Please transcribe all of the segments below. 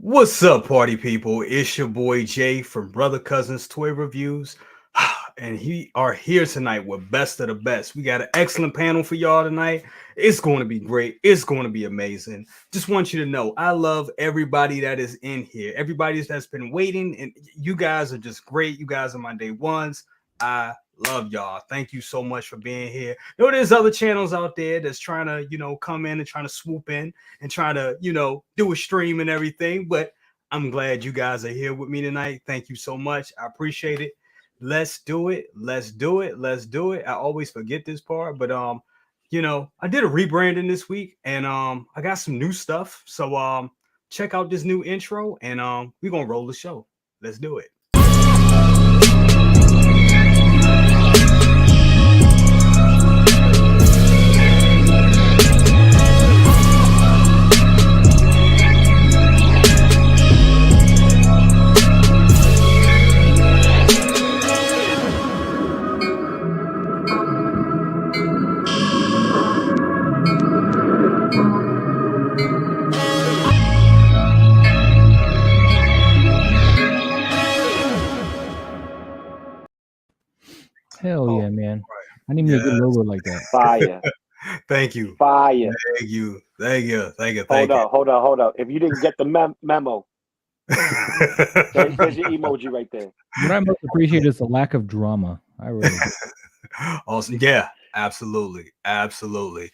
What's up, party people? It's your boy Jay from Brother Cousins Toy Reviews, and he are here tonight with best of the best. We got an excellent panel for y'all tonight. It's going to be great. It's going to be amazing. Just want you to know, I love everybody that is in here. Everybody that's been waiting, and you guys are just great. You guys are my day ones. I love y'all. Thank you so much for being here. There's other channels out there that's trying to, come in and trying to swoop in and try to, do a stream and everything. But I'm glad you guys are here with me tonight. Thank you so much. I appreciate it. Let's do it. Let's do it. Let's do it. I always forget this part, but I did a rebranding this week and I got some new stuff. So check out this new intro and we're gonna roll the show. Let's do it. Hell yeah, man. I need me a good logo like that. Fire. Thank you. Fire. Thank you. Thank you. Thank you. Hold up. If you didn't get the memo, there's your emoji right there. What I most appreciate is the lack of drama. I really do. Awesome. Yeah, absolutely. Absolutely.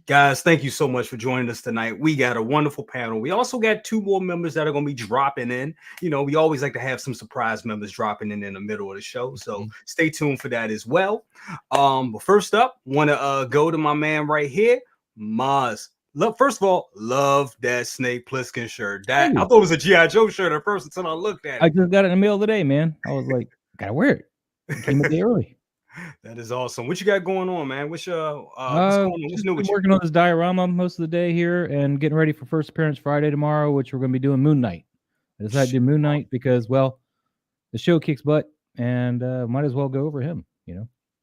Guys, thank you so much for joining us tonight. We got a wonderful panel. We also got two more members that are going to be dropping in. We always like to have some surprise members dropping in the middle of the show. So stay tuned for that as well. But first up, want to go to my man right here, Maz. First of all, love that Snake Plissken shirt. I thought it was a G.I. Joe shirt at first until I looked at it. I just got it in the mail today, man. I was like, gotta wear it. It came a day early. That is awesome. What you got going on, man? What's going on? What's new with you? Working on this diorama most of the day here and getting ready for First Appearance Friday tomorrow, which we're going to be doing Moon Knight. I decided to do Moon Knight because, well, the show kicks butt and might as well go over him,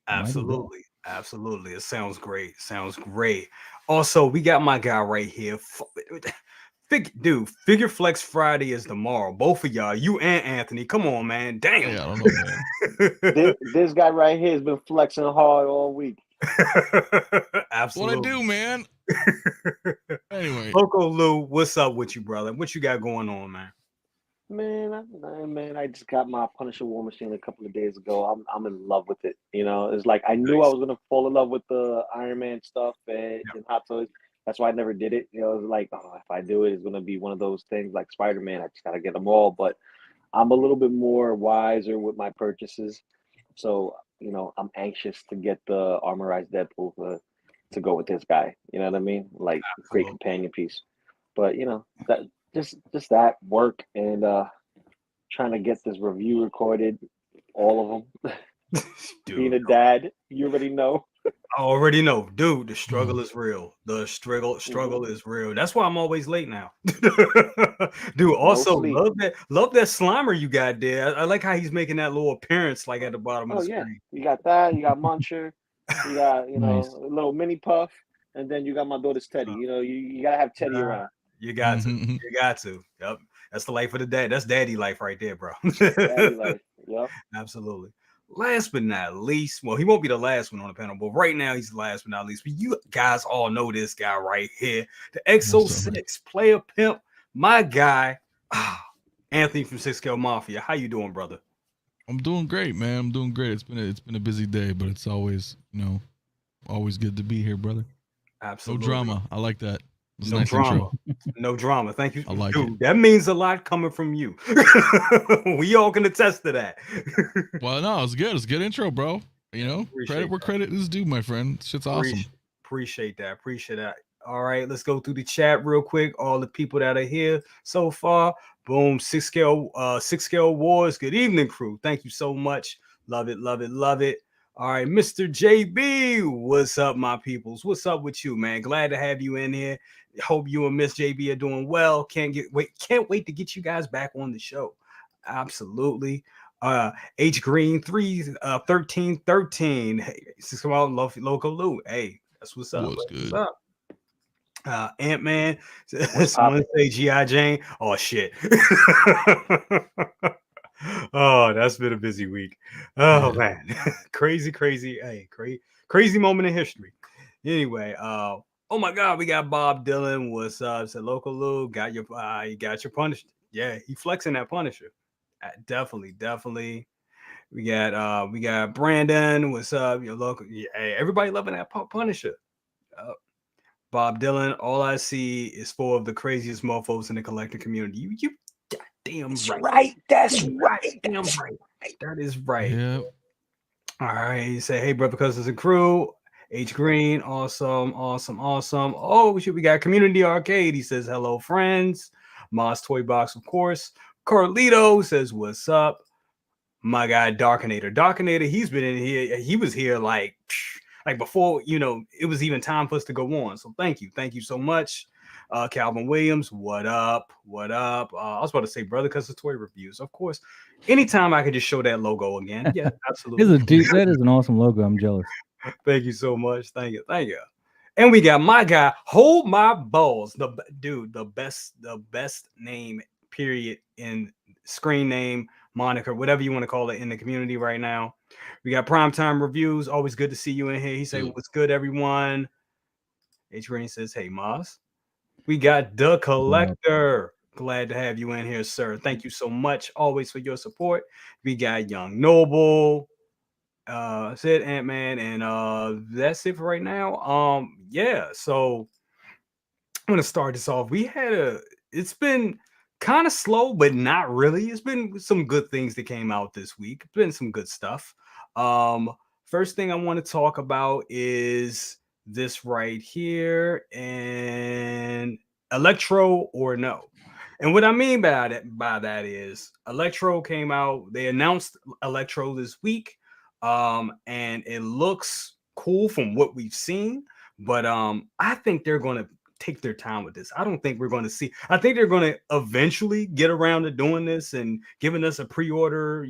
Absolutely. Absolutely. It sounds great. Sounds great. Also, we got my guy right here. Figure Flex Friday is tomorrow. Both of y'all, you and Anthony. Come on, man. Damn. Yeah, I don't know, man. this guy right here has been flexing hard all week. Absolutely. What I do, man. Anyway. Loco Lou, what's up with you, brother? What you got going on, man? Man, I just got my Punisher War Machine a couple of days ago. I'm in love with it. It's like I knew I was gonna fall in love with the Iron Man stuff and Hot Toys. That's why I never did it. It was like, if I do it, it's gonna be one of those things like Spider-Man. I just gotta get them all. But I'm a little bit more wiser with my purchases, so I'm anxious to get the armorized Deadpool to go with this guy. You know what I mean? Like great companion piece. But that. Just that work and trying to get this review recorded, all of them. Being a dad, you already know. I already know, dude. The struggle is real. The struggle is real. That's why I'm always late now, dude. Also, love that Slimer you got there. I like how he's making that little appearance like at the bottom of the screen. You got that. You got Muncher. You got nice. A little mini Puff, and then you got my daughter's Teddy. You gotta have Teddy around. You got to. You got to. Yep. That's the life of the dad. That's daddy life right there, bro. Daddy life. Yep. Absolutely. Last but not least, well, he won't be the last one on the panel, but right now he's the last but not least. But you guys all know this guy right here, the XO6 player pimp, my guy, Anthony from 6 Scale Mafia. How you doing, brother? I'm doing great, man. I'm doing great. It's been a busy day, but it's always, always good to be here, brother. Absolutely. No drama. I like that. No drama. No drama. Thank you. I like Dude, it. That means a lot coming from you. We all can attest to that. Well, no, it's good. It's a good intro, bro. Credit where credit is due, my friend. Shit's awesome. Appreciate that. All right, let's go through the chat real quick. All the people that are here so far. Boom. 6 Scale Wars. Good evening, crew. Thank you so much. Love it. All right, Mr. JB, what's up, my peoples? What's up with you, man? Glad to have you in here. Hope you and Miss JB are doing well. Can't wait to get you guys back on the show. Absolutely. H Green 1313. Hey, come on, Loco Lou. Hey, that's what's up. What's good? What's up? Ant-Man. What's Someone poppin'? say G.I. Jane. Oh shit. Oh, that's been a busy week. Oh Yeah. man. Crazy, hey, crazy moment in history. Anyway, oh my god, we got Bob Dylan. What's up? Said Local Lou, you got your Punisher. Yeah, he flexing that Punisher. Definitely. We got Brandon. What's up? Your local. Yeah, hey, everybody loving that Punisher. Uh, Bob Dylan. All I see is four of the craziest mofos in the collector community. You goddamn That's right. right. That's You right. goddamn That's right. right. That is right. Yeah. All right. You say, hey, brother, cousins, and crew. H Green, awesome. Oh, we got Community Arcade. He says, hello, friends. Moss Toy Box, of course. Carlito says, what's up? My guy Darkinator, he's been in here. He was here like before, it was even time for us to go on. So thank you so much. Calvin Williams, what up? I was about to say brother because it's toy reviews, of course. Anytime I could just show that logo again, yeah, absolutely. That is an awesome logo. I'm jealous. Thank you so much. Thank you. And we got my guy, Hold My Balls, the best name period in screen name, moniker, whatever you want to call it in the community right now. We got Primetime Reviews. Always good to see you in here. He said, what's good, everyone? H Rain says, hey, Moss. We got The Collector. Glad to have you in here, sir. Thank you so much always for your support. We got Young Noble. Said Ant-Man, and that's it for right now. Yeah, so I'm gonna start this off. It's been kind of slow, but not really. It's been some good things that came out this week. It's been some good stuff. Um, First thing I want to talk about is this right here, and Electro or no. And what I mean by that is Electro came out, they announced Electro this week. And it looks cool from what we've seen, but I think they're gonna take their time with this. I don't think we're gonna see. I think they're gonna eventually get around to doing this and giving us a pre-order,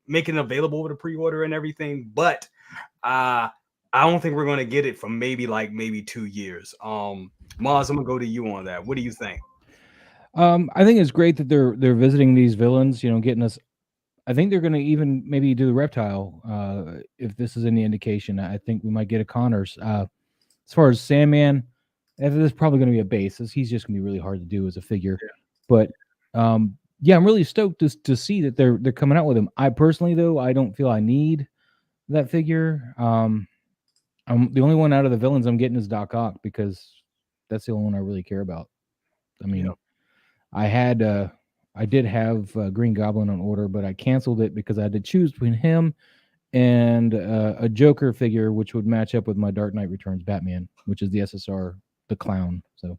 making it available with a pre-order and everything. But I don't think we're gonna get it for maybe 2 years. Maz, I'm gonna go to you on that. What do you think? I think it's great that they're visiting these villains. Getting us. I think they're going to even maybe do the reptile. If this is any indication, I think we might get a Connors. As far as Sandman, there's probably going to be a basis. He's just going to be really hard to do as a figure. Yeah. But yeah, I'm really stoked to see that they're coming out with him. I personally, though, I don't feel I need that figure. I'm the only one out of the villains I'm getting is Doc Ock because that's the only one I really care about. I mean, I did have Green Goblin on order, but I canceled it because I had to choose between him and a Joker figure, which would match up with my Dark Knight Returns Batman, which is the SSR, the clown. So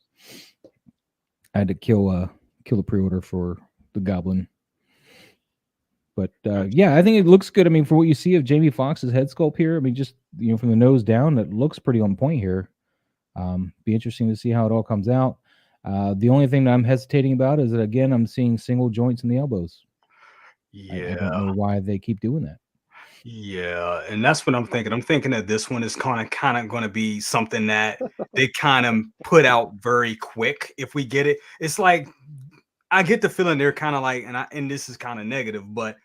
I had to kill the pre-order for the Goblin. But yeah, I think it looks good. I mean, for what you see of Jamie Foxx's head sculpt here, I mean, just from the nose down, it looks pretty on point here. Be interesting to see how it all comes out. The only thing that I'm hesitating about is that, again, I'm seeing single joints in the elbows. Yeah. I don't know why they keep doing that. Yeah, and that's what I'm thinking. I'm thinking that this one is kind of going to be something that they kind of put out very quick. If we get it, it's like I get the feeling they're kind of like, and this is kind of negative, but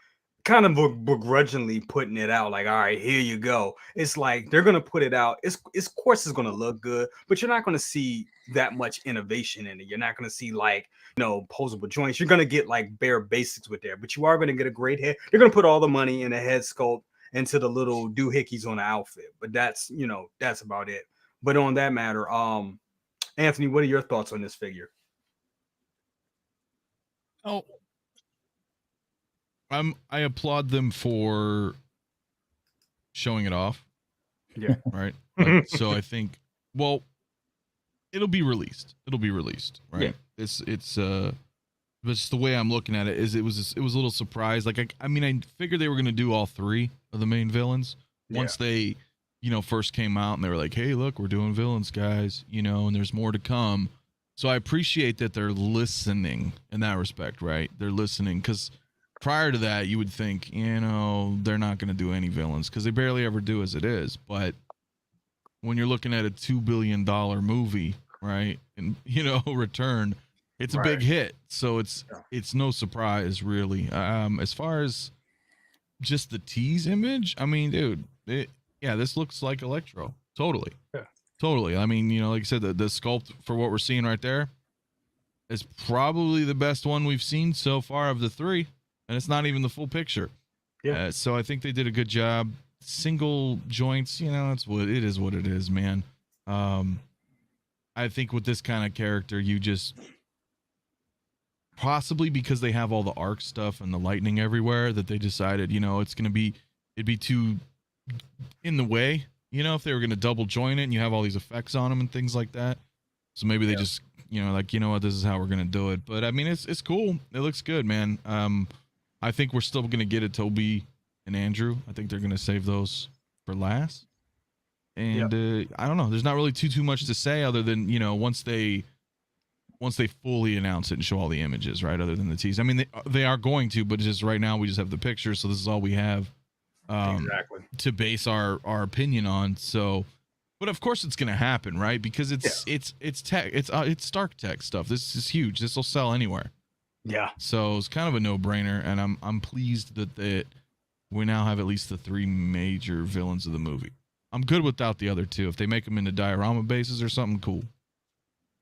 kind of begrudgingly putting it out. Like, all right, here you go. It's like they're going to put it out. It's of course it's going to look good, but you're not going to see that much innovation in it. You're not going to see posable joints. You're going to get like bare basics with there, but you are going to get a great head. You're going to put all the money in the head sculpt into the little doohickeys on the outfit, but that's about it. But on that matter, Anthony, what are your thoughts on this figure? Oh, I applaud them for showing it off. Yeah. Right. So I think, well, it'll be released. Right. Yeah. It's just the way I'm looking at it is it was a little surprised. Like I mean, I figured they were going to do all three of the main villains once they, first came out and they were like, hey, look, we're doing villains, guys, and there's more to come. So I appreciate that they're listening in that respect, right? They're listening because prior to that, you would think, they're not going to do any villains because they barely ever do as it is. But when you're looking at a $2 billion movie, right? And return, it's a big hit. So it's no surprise really. As far as just the tease image, I mean, dude, this looks like Electro. Totally. Yeah. Totally. I mean, like I said, the sculpt for what we're seeing right there is probably the best one we've seen so far of the three, and it's not even the full picture. Yeah. So I think they did a good job. Single joints, it's what it is. What it is, man. I think with this kind of character, you just possibly because they have all the arc stuff and the lightning everywhere that they decided, it'd be too in the way, if they were going to double join it and you have all these effects on them and things like that. So maybe they just, what, this is how we're going to do it. But I mean, it's cool. It looks good, man. I think we're still going to get a Toby and Andrew. I think they're going to save those for last. And I don't know. There's not really too much to say other than, once they fully announce it and show all the images, right? Other than the tease. I mean, they are going to, but just right now we just have the pictures. So this is all we have to base our opinion on. So, but of course it's going to happen, right? Because it's tech, it's Stark Tech stuff. This is huge. This will sell anywhere. Yeah. So it's kind of a no-brainer, and I'm pleased that we now have at least the three major villains of the movie. I'm good without the other two. If they make them into diorama bases or something, cool.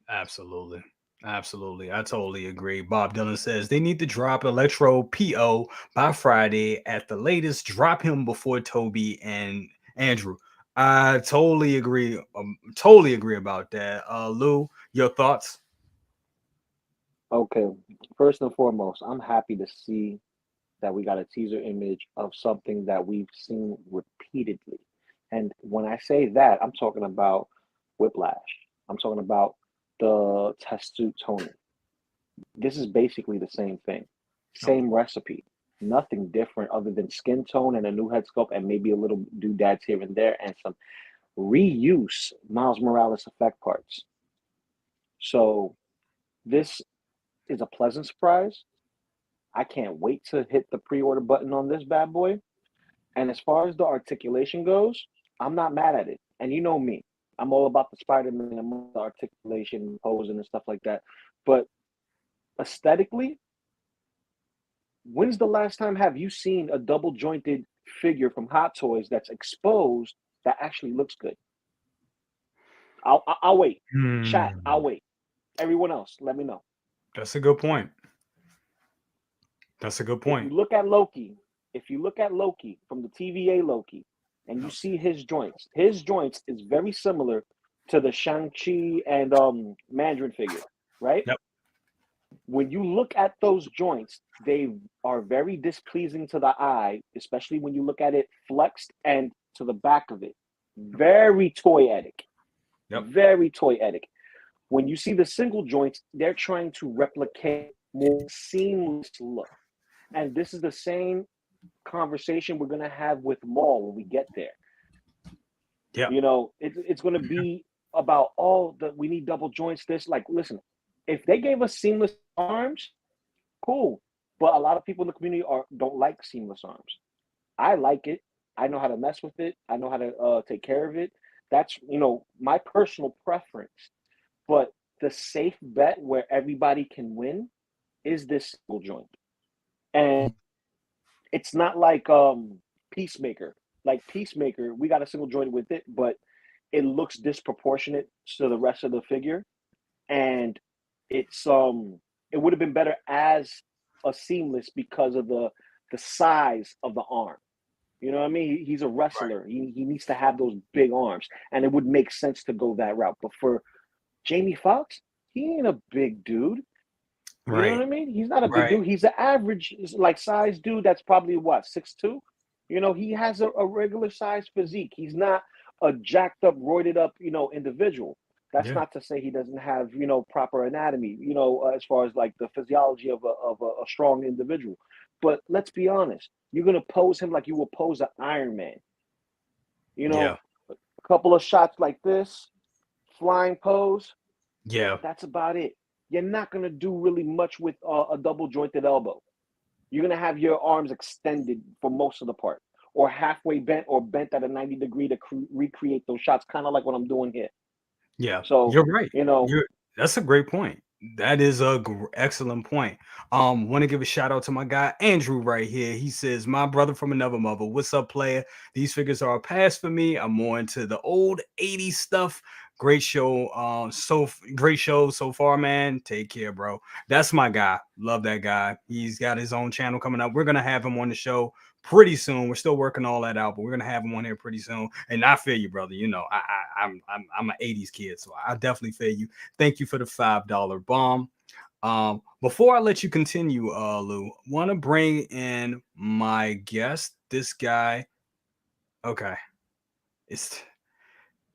Absolutely. Absolutely. I totally agree. Bob Dylan says they need to drop Electro PO by Friday at the latest. Drop him before Toby and Andrew. I totally agree. Totally agree about that. Lou, your thoughts? Okay, first and foremost, I'm happy to see that we got a teaser image of something that we've seen repeatedly. And when I say that, I'm talking about Whiplash. I'm talking about the test suit toning. This is basically the same thing, same recipe, nothing different other than skin tone and a new head sculpt and maybe a little doodads here and there and some reuse Miles Morales effect parts. So this is a pleasant surprise. I can't wait to hit the pre-order button on this bad boy. And as far as the articulation goes, I'm not mad at it. And you know me, I'm all about the Spider-Man, I'm all about the articulation, posing, and stuff like that. But aesthetically, when's the last time have you seen a double jointed figure from Hot Toys that's exposed that actually looks good? I'll wait. Chat, I'll wait. Everyone else, let me know. That's a good point. That's a good point. If you look at Loki from the TVA Loki, and you see his joints is very similar to the Shang-Chi and Mandarin figure, right? Yep. When you look at those joints, they are very displeasing to the eye, especially when you look at it flexed and to the back of it. Very toyetic. Yep. Very toyetic. When you see the single joints, they're trying to replicate more seamless look. And this is the same conversation we're going to have with Maul when we get there. Yeah. It's going to be about we need double joints. Listen, if they gave us seamless arms, cool. But a lot of people in the community don't like seamless arms. I like it. I know how to mess with it. I know how to take care of it. That's, my personal preference. But the safe bet where everybody can win is this single joint. And it's not like Peacemaker. Like Peacemaker, we got a single joint with it, but it looks disproportionate to the rest of the figure. And it's it would have been better as a seamless because of the size of the arm. You know what I mean? He's a wrestler. Right. He needs to have those big arms. And it would make sense to go that route. But for Jamie Foxx, he ain't a big dude. You know what I mean? He's not a big dude. He's an average, size dude that's probably, 6'2"? He has a regular size physique. He's not a jacked up, roided up, individual. That's not to say he doesn't have, proper anatomy, as far as the physiology of a strong individual. But let's be honest. You're going to pose him like you would pose an Iron Man. A couple of shots like this, flying pose. Yeah. That's about it. You're not going to do really much with a double jointed elbow. You're going to have your arms extended for most of the part, or halfway bent or bent at a 90 degree to recreate those shots, kind of like what I'm doing here. Yeah, So, you're right. you know, That's a great point. That is a excellent point. Want to give a shout out to my guy Andrew right here. He says, "My brother from another mother. What's up, player? These figures are a pass for me. I'm more into the old '80s stuff. Great show. Great show so far, man. Take care, bro. That's my guy. Love that guy. He's got his own channel coming up. We're gonna have him on the show pretty soon. We're still working all that out, but we're gonna have him on here pretty soon. And I feel you, brother. You know, I'm an '80s kid, so I definitely feel you. Thank you for the $5 bomb. Before I let you continue, Lou, want to bring in my guest. This guy, okay, it's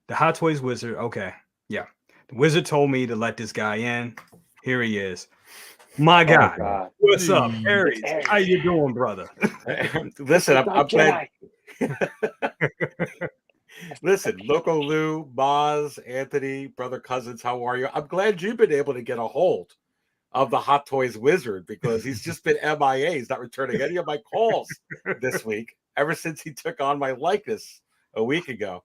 the Hot Toys Wizard. Okay, yeah, the wizard told me to let this guy in. Here he is, my oh guy. God, What's up, Hey. Aries? Aries. How you doing, brother? Listen, It's I'm not glad. Jedi. Listen, Loco Lou, Maz, Anthony, brother cousins, how are you? I'm glad you've been able to get a hold of the Hot Toys Wizard because he's just been MIA. He's not returning any of my calls this week ever since he took on my likeness a week ago.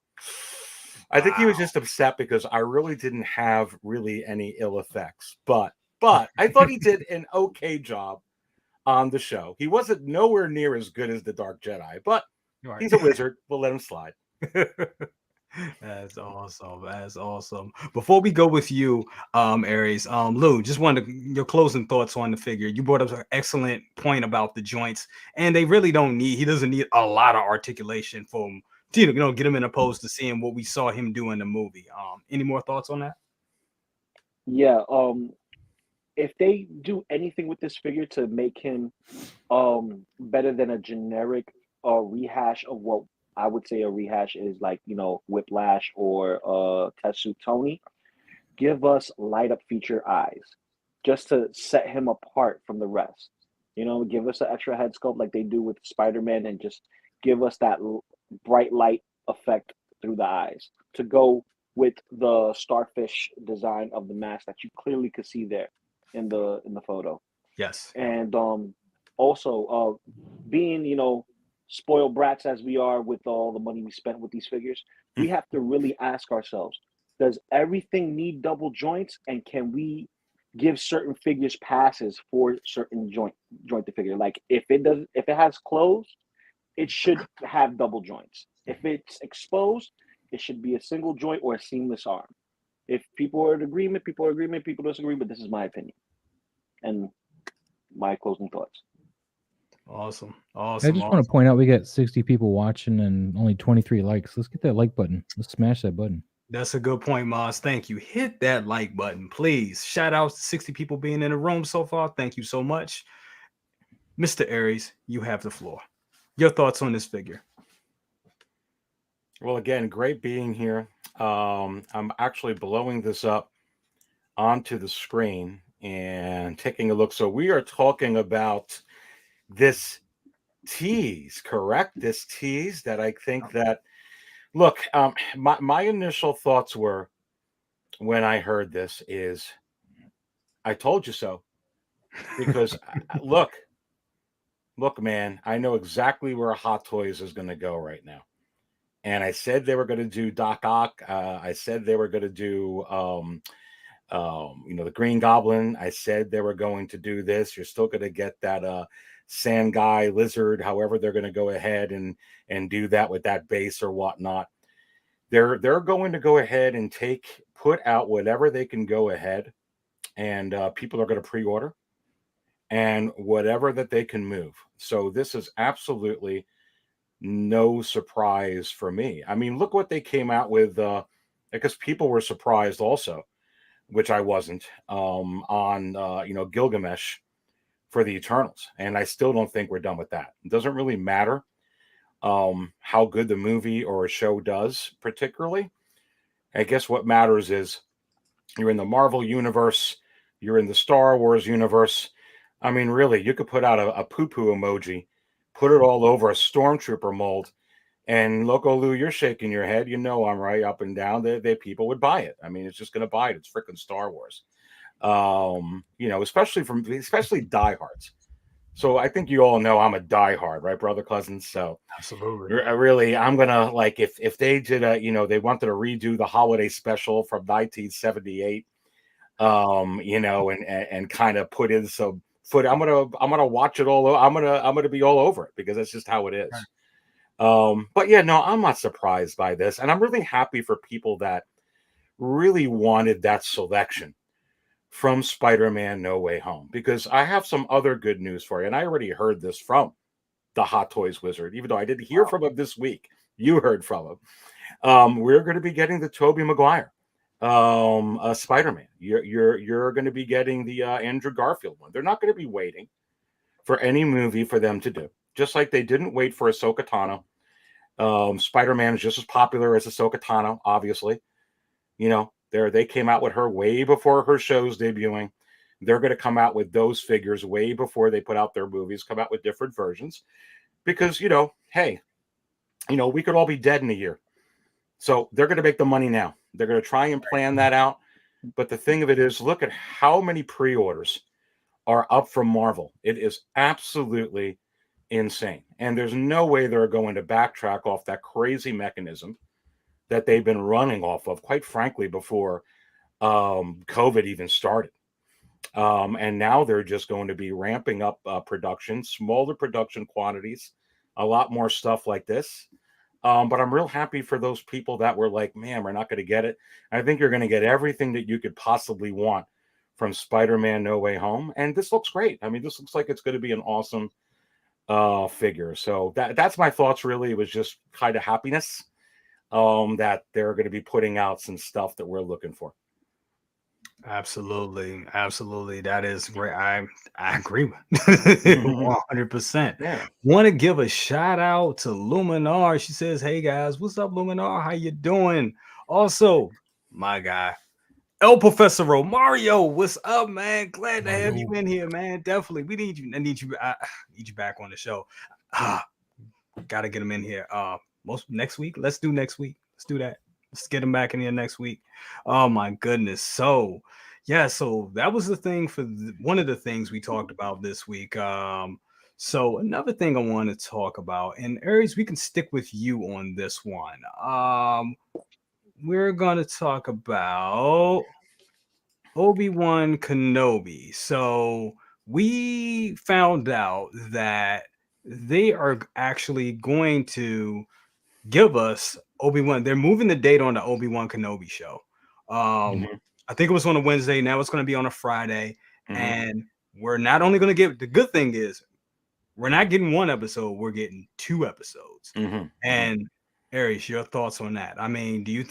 I think he was just upset because I really didn't have really any ill effects, but I thought he did an okay job on the show. He wasn't nowhere near as good as the Dark Jedi, but Right. he's a wizard. We'll let him slide. That's awesome. That's awesome. Before we go with you, Aries, Lou, just wanted your closing thoughts on the figure. You brought up an excellent point about the joints, and they really don't need. He doesn't need a lot of articulation for him to, get him in opposed to seeing what we saw him do in the movie. Any more thoughts on that? Yeah. If they do anything with this figure to make him better than a generic rehash of what I would say a rehash is, like, Whiplash or Tetsu Tony, give us light up feature eyes just to set him apart from the rest. Give us an extra head sculpt like they do with Spider-Man, and just give us that bright light effect through the eyes to go with the starfish design of the mask that you clearly could see there in the photo. Yes. And also, being spoiled brats as we are with all the money we spent with these figures, we have to really ask ourselves: does everything need double joints, and can we give certain figures passes for certain jointed figure? Like, if it has clothes, it should have double joints. If it's exposed, it should be a single joint or a seamless arm. If people are in agreement, people are in agreement. People disagree, but this is my opinion and my closing thoughts. Awesome. I Awesome. just want to point out we got 60 people watching and only 23 likes. Let's get that like button. Let's smash that button. That's a good point, Maz. Thank you. Hit that like button, please. Shout out to 60 people being in the room so far. Thank you so much. Mr. Aries, you have the floor. Your thoughts on this figure? Well, again, great being here. I'm actually blowing this up onto the screen and taking a look. So we are talking about this tease, correct? This tease that I think that, look, my initial thoughts were when I heard this is, I told you so. Because look, man, I know exactly where Hot Toys is going to go right now. And I said they were going to do Doc Ock. I said they were going to do, the Green Goblin. I said they were going to do this. You're still going to get that sand guy, lizard, however they're going to go ahead and do that with that base or whatnot. They're going to go ahead and put out whatever they can go ahead, and people are going to pre-order, and whatever that they can move. So this is absolutely no surprise for me. I mean, look what they came out with, because people were surprised also, which I wasn't, on Gilgamesh for the Eternals. And I still don't think we're done with that. It doesn't really matter how good the movie or a show does, particularly. I guess what matters is you're in the Marvel universe, you're in the Star Wars universe. I mean, really, you could put out a poo-poo emoji, put it all over a stormtrooper mold, and Loco Lou, you're shaking your head. You know I'm right, up and down. They people would buy it. I mean, it's just going to buy it. It's freaking Star Wars. Especially diehards. So I think you all know I'm a diehard, right, brother Cousins? So Absolutely. really, I'm gonna like if they did a they wanted to redo the holiday special from 1978, and kind of put in some foot. I'm gonna watch it all. I'm gonna be all over it because that's just how it is. But yeah, no, I'm not surprised by this, and I'm really happy for people that really wanted that selection from Spider-Man No Way Home, because I have some other good news for you, and I already heard this from the Hot Toys Wizard, even though I didn't hear from him this week. You heard from him. We're going to be getting the Tobey Maguire Spider-Man. You're going to be getting the Andrew Garfield one. They're not going to be waiting for any movie for them to do, just like they didn't wait for Ahsoka Tano. Spider-Man is just as popular as Ahsoka Tano, obviously. They came out with her way before her show's debuting. They're going to come out with those figures way before they put out their movies, come out with different versions. Because, hey, we could all be dead in a year. So they're going to make the money now. They're going to try and plan that out. But the thing of it is, look at how many pre-orders are up from Marvel. It is absolutely insane. And there's no way they're going to backtrack off that crazy mechanism that they've been running off of, quite frankly, before COVID even started. And now they're just going to be ramping up production, smaller production quantities, a lot more stuff like this. But I'm real happy for those people that were like, man, we're not going to get it. I think you're going to get everything that you could possibly want from Spider-Man No Way Home. And this looks great. I mean, this looks like it's going to be an awesome figure. So that's my thoughts, really. It was just kind of happiness that they're going to be putting out some stuff that we're looking for. Absolutely, absolutely. That is great. I agree with 100%. Yeah. Want to give a shout out to Luminar. She says, "Hey guys, what's up, Luminar? How you doing?" Also, my guy, El Professor Mario, what's up, man? Glad to have you in here, man. Definitely, we need you. I need you. I need you back on the show. Got to get him in here. Most next week. Let's do next week. Let's do that. Let's get him back in here next week. Oh my goodness. So yeah, so that was the thing for one of the things we talked about this week. So another thing I want to talk about, and Aries, we can stick with you on this one. We're gonna talk about Obi-Wan Kenobi. So we found out that they are actually going to give us Obi-Wan. They're moving the date on the Obi-Wan Kenobi show. I think it was on a Wednesday. Now it's going to be on a Friday. And we're not only going to get, the good thing is we're not getting one episode, we're getting 2 episodes. And Aries, your thoughts on that? I mean, what do you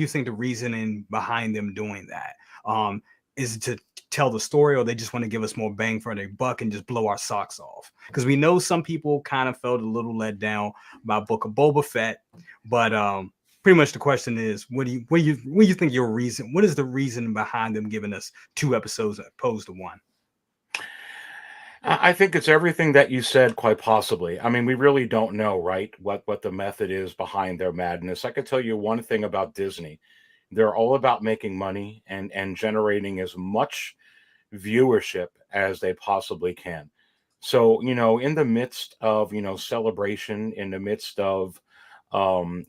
think the reasoning behind them doing that? Is it to tell the story, or they just want to give us more bang for their buck and just blow our socks off? Because we know some people kind of felt a little let down by Book of Boba Fett, but pretty much the question is, what do you think your reason? What is the reason behind them giving us 2 episodes opposed to 1? I think it's everything that you said, quite possibly. I mean, we really don't know, right, what the method is behind their madness. I could tell you one thing about Disney. They're all about making money and generating as much viewership as they possibly can. So, in the midst of, celebration, in the midst of, an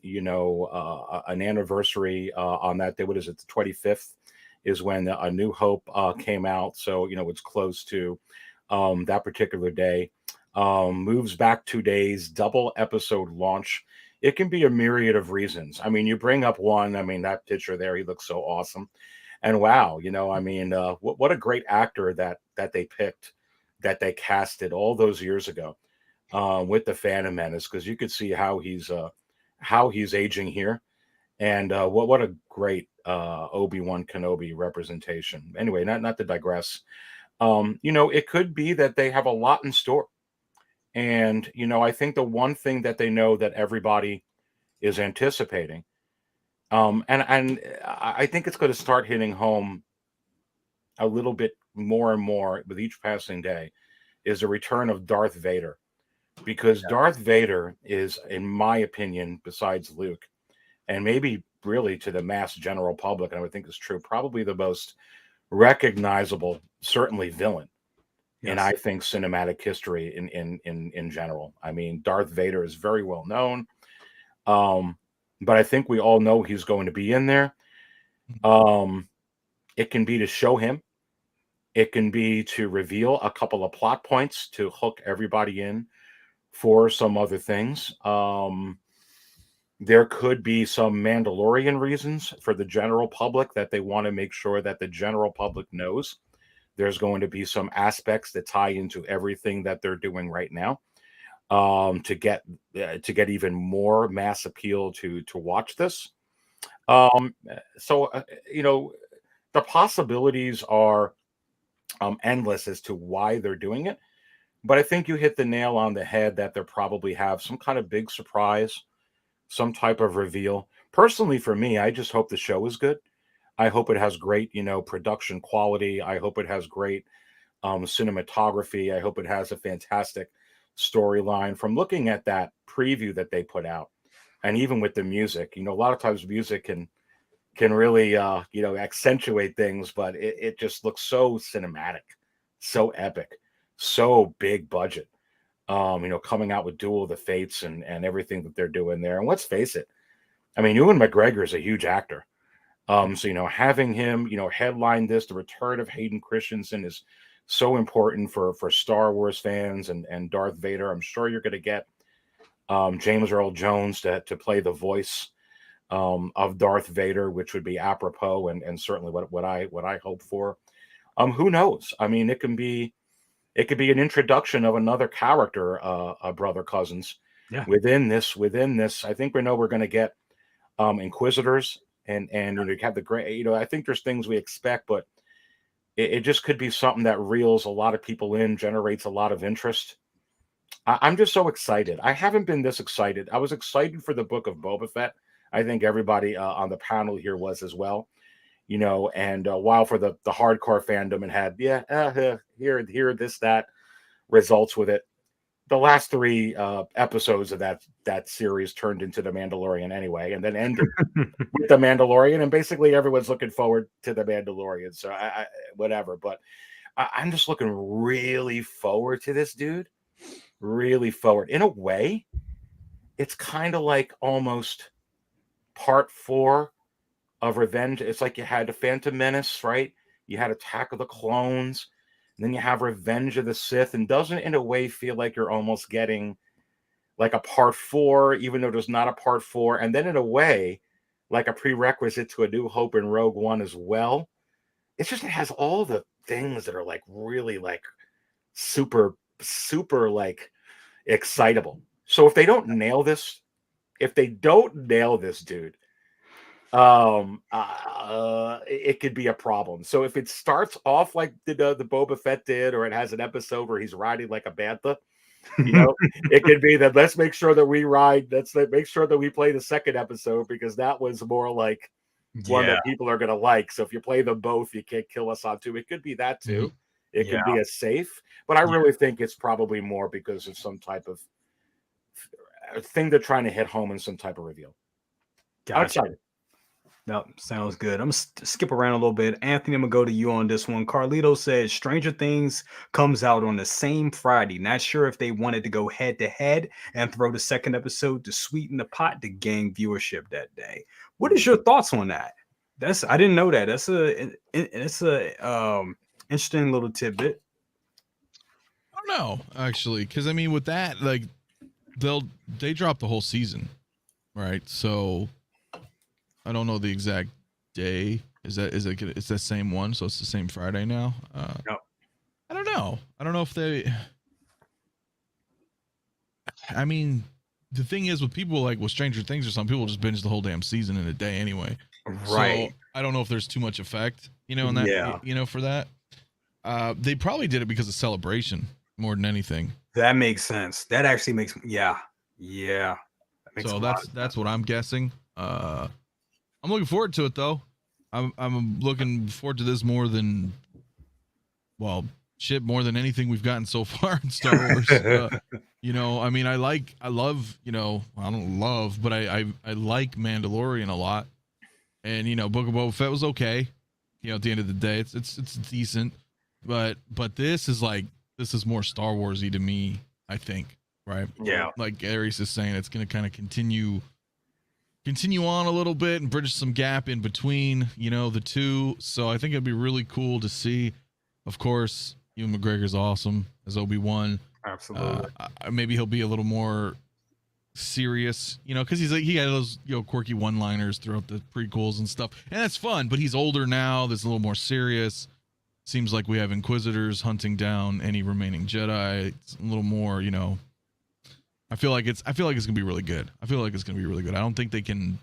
anniversary on that day, what is it, the 25th is when A New Hope came out. So, it's close to that particular day. Moves back 2 days, double episode launch. It can be a myriad of reasons. I mean, you bring up one. I mean, that picture there, he looks so awesome. And wow, what a great actor that they picked, that they casted all those years ago with the Phantom Menace, because you could see how he's aging here, and what a great Obi-Wan Kenobi representation. Anyway, not to digress. It could be that they have a lot in store, and I think the one thing that they know that everybody is anticipating. And I think it's going to start hitting home a little bit more and more with each passing day, is the return of Darth Vader. Because Darth Vader is, in my opinion, besides Luke, and maybe really to the mass general public, and I would think it's true, probably the most recognizable, certainly villain, in I think cinematic history in general. I mean, Darth Vader is very well known, but I think we all know he's going to be in there. It can be to show him. It can be to reveal a couple of plot points to hook everybody in for some other things. There could be some Mandalorian reasons for the general public that they want to make sure that the general public knows. There's going to be some aspects that tie into everything that they're doing right now, to get even more mass appeal to watch this. So the possibilities are endless as to why they're doing it. But I think you hit the nail on the head that they'll probably have some kind of big surprise, some type of reveal. Personally, for me, I just hope the show is good. I hope it has great, production quality. I hope it has great cinematography. I hope it has a fantastic storyline. From looking at that preview that they put out, and even with the music, a lot of times music can really, accentuate things, but it just looks so cinematic, so epic, so big budget. Coming out with Duel of the Fates and everything that they're doing there. And let's face it, I mean, Ewan McGregor is a huge actor. So, having him, headline this, the return of Hayden Christensen is so important for Star Wars fans and Darth Vader. I'm sure you're going to get James Earl Jones to play the voice of Darth Vader, which would be apropos and certainly what I hope for. Who knows? I mean, it could be an introduction of another character, brother cousins. Yeah. Within this, I think we're going to get Inquisitors and you have the great. I think there's things we expect, but it just could be something that reels a lot of people in, generates a lot of interest. I'm just so excited. I haven't been this excited. I was excited for the Book of Boba Fett. I think everybody on the panel here was as well. And while for the hardcore fandom, it had here this that results with it. The last 3 episodes of that series turned into The Mandalorian anyway, and then ended with The Mandalorian, and basically everyone's looking forward to The Mandalorian. So I whatever, but I'm just looking really forward to this, dude. Really forward. In a way, it's kind of like almost part 4 of Revenge. It's like you had the Phantom Menace, right? You had Attack of the Clones, and then you have Revenge of the Sith, and doesn't in a way feel like you're almost getting like a part 4, even though there's not a part 4, and then in a way, like a prerequisite to A New Hope and Rogue One as well. It has all the things that are like really like super like excitable. So if they don't nail this, dude, it could be a problem. So if it starts off like the Boba Fett did, or it has an episode where he's riding like a bantha, it could be that let's make sure that we make sure that we play the second episode, because that was more like one that people are going to like. So if you play them both, you can't kill us on 2. It could be that too. It could be a safe, but I really think it's probably more because of some type of thing they're trying to hit home in some type of reveal. Gotcha. Outside. No, sounds good. I'm gonna skip around a little bit. Anthony, I'm gonna go to you on this one. Carlito said Stranger Things comes out on the same Friday. Not sure if they wanted to go head to head and throw the second episode to sweeten the pot to gain viewership that day. What is your thoughts on that? I didn't know that. It's a interesting little tidbit. I don't know, actually, because I mean, with that, like they drop the whole season, right? So I don't know the exact day. Is it's the same one? So it's the same Friday now. No. I don't know. I don't know if they. I mean, the thing is with people like with Stranger Things or some people just binge the whole damn season in a day anyway. Right. So I don't know if there's too much effect, in that, for that. They probably did it because of celebration more than anything. That makes sense. That actually makes yeah. That makes so that's what I'm guessing. I'm looking forward to it though. I'm looking forward to this more than more than anything we've gotten so far in Star Wars. I mean, I love, I don't love, but I like Mandalorian a lot. And, Book of Boba Fett was okay. At the end of the day, it's decent. But this is like this is more Star Warsy to me, I think, right? Yeah. Like Aries is saying, it's going to kind of continue on a little bit and bridge some gap in between, the two. So I think it'd be really cool to see. Of course, Ewan McGregor's awesome as Obi-Wan. Absolutely. Maybe he'll be a little more serious, because he had those quirky one-liners throughout the prequels and stuff, and that's fun. But he's older now. That's a little more serious. Seems like we have Inquisitors hunting down any remaining Jedi. It's a little more, I feel like it's gonna be really good. I don't think they can.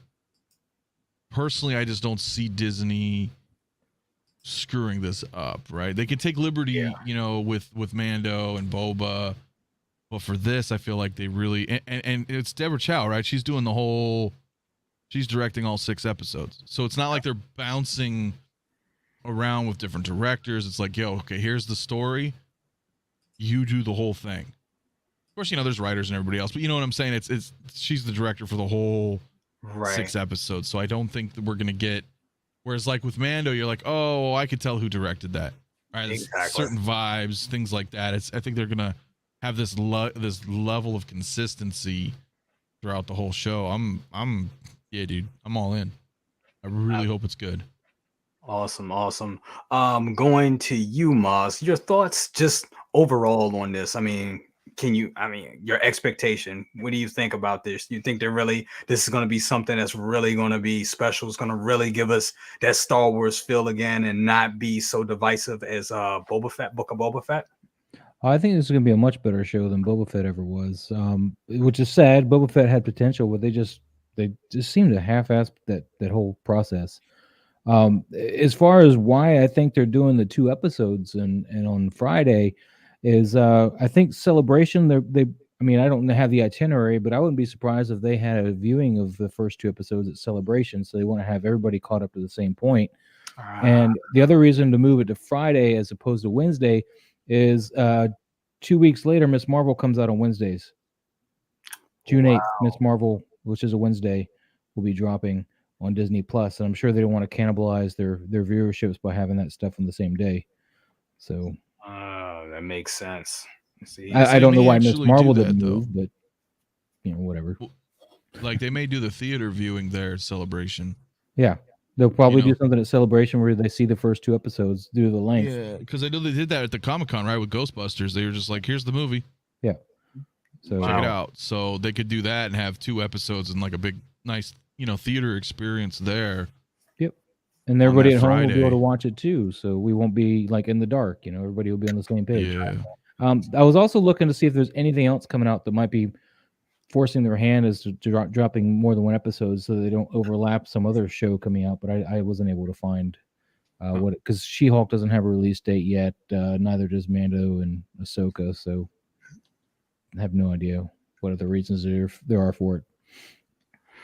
Personally, I just don't see Disney screwing this up. Right? They could take liberty, with Mando and Boba. But for this, I feel like they really and it's Deborah Chow, right? She's directing all 6 episodes. So it's not like they're bouncing around with different directors. It's like, okay, here's the story. You do the whole thing. Of course, there's writers and everybody else, but you know what I'm saying? It's she's the director for the whole 6 episodes. So I don't think that we're gonna get. Whereas like with Mando, you're like, oh, I could tell who directed that. Right? Exactly. Certain vibes, things like that. I think they're gonna have this level of consistency throughout the whole show. Yeah, dude, I'm all in. I really hope it's good. Awesome. Going to you, Moz. Your thoughts just overall on this. Your expectation. What do you think about this? Do you think this is going to be something that's really going to be special? It's going to really give us that Star Wars feel again and not be so divisive as Boba Fett, Book of Boba Fett? I think this is going to be a much better show than Boba Fett ever was, which is sad. Boba Fett had potential, but they just seem to half-ass that whole process. As far as why I think they're doing the 2 episodes and on Friday is I think Celebration. I don't have the itinerary, but I wouldn't be surprised if they had a viewing of the first 2 episodes at Celebration. So they want to have everybody caught up to the same point. And the other reason to move it to Friday as opposed to Wednesday is 2 weeks later, Miss Marvel comes out on Wednesdays. June 8th, Miss Marvel, which is a Wednesday, will be dropping on Disney Plus, and I'm sure they don't want to cannibalize their viewerships by having that stuff on the same day. So that makes sense. See, I don't know why Miss Marvel didn't move, but whatever. Like they may do the theater viewing there at Celebration. Yeah, they'll probably do something at Celebration where they see the first 2 episodes due to the length. Yeah, because I know they did that at the Comic-Con, right, with Ghostbusters. They were just like, "Here's the movie." Yeah. So check it out. So they could do that and have 2 episodes and like a big, nice, theater experience there. Yep. And everybody at home will be able to watch it too. So we won't be like in the dark. Everybody will be on the same page. Yeah. I was also looking to see if there's anything else coming out that might be forcing their hand as to dropping more than 1 episode so they don't overlap some other show coming out. But I wasn't able to find because She-Hulk doesn't have a release date yet. Neither does Mando and Ahsoka. So I have no idea what other reasons there are for it.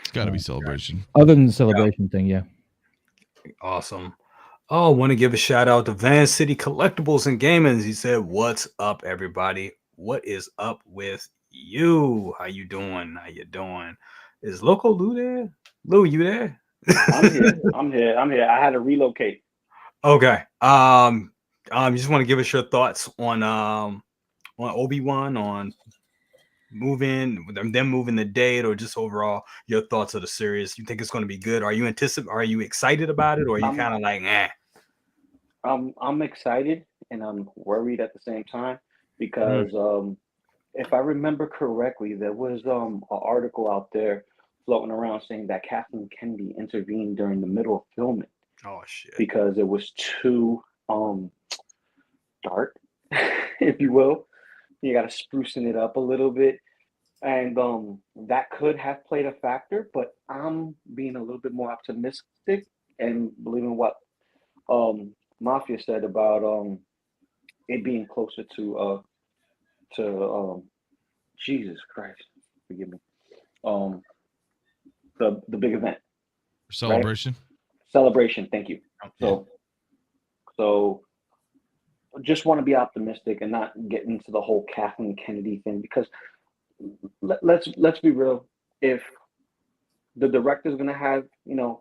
It's got to be Celebration. Other than the Celebration thing, yeah. Awesome. Oh, want to give a shout out to Van City Collectibles and Gaming. He said, "What's up, everybody? What is up with you? How you doing? Is Loco Lou there? Lou, you there?" I'm here. I had to relocate. Okay. Just want to give us your thoughts on Obi-Wan, on moving the date, or just overall your thoughts of the series. You think it's going to be good? Are you excited about it, or are you kind of like, eh? I'm excited and I'm worried at the same time because if I remember correctly, there was an article out there floating around saying that Kathleen Kennedy intervened during the middle of filming. Oh shit! Because it was too dark, if you will. You got to sprucing it up a little bit, and that could have played a factor. But I'm being a little bit more optimistic and believing what Mafia said about it being closer to Jesus Christ, forgive me, the big event. Celebration. Right? Celebration. Thank you. So just want to be optimistic and not get into the whole Kathleen Kennedy thing, because let's be real. If the director's going to have,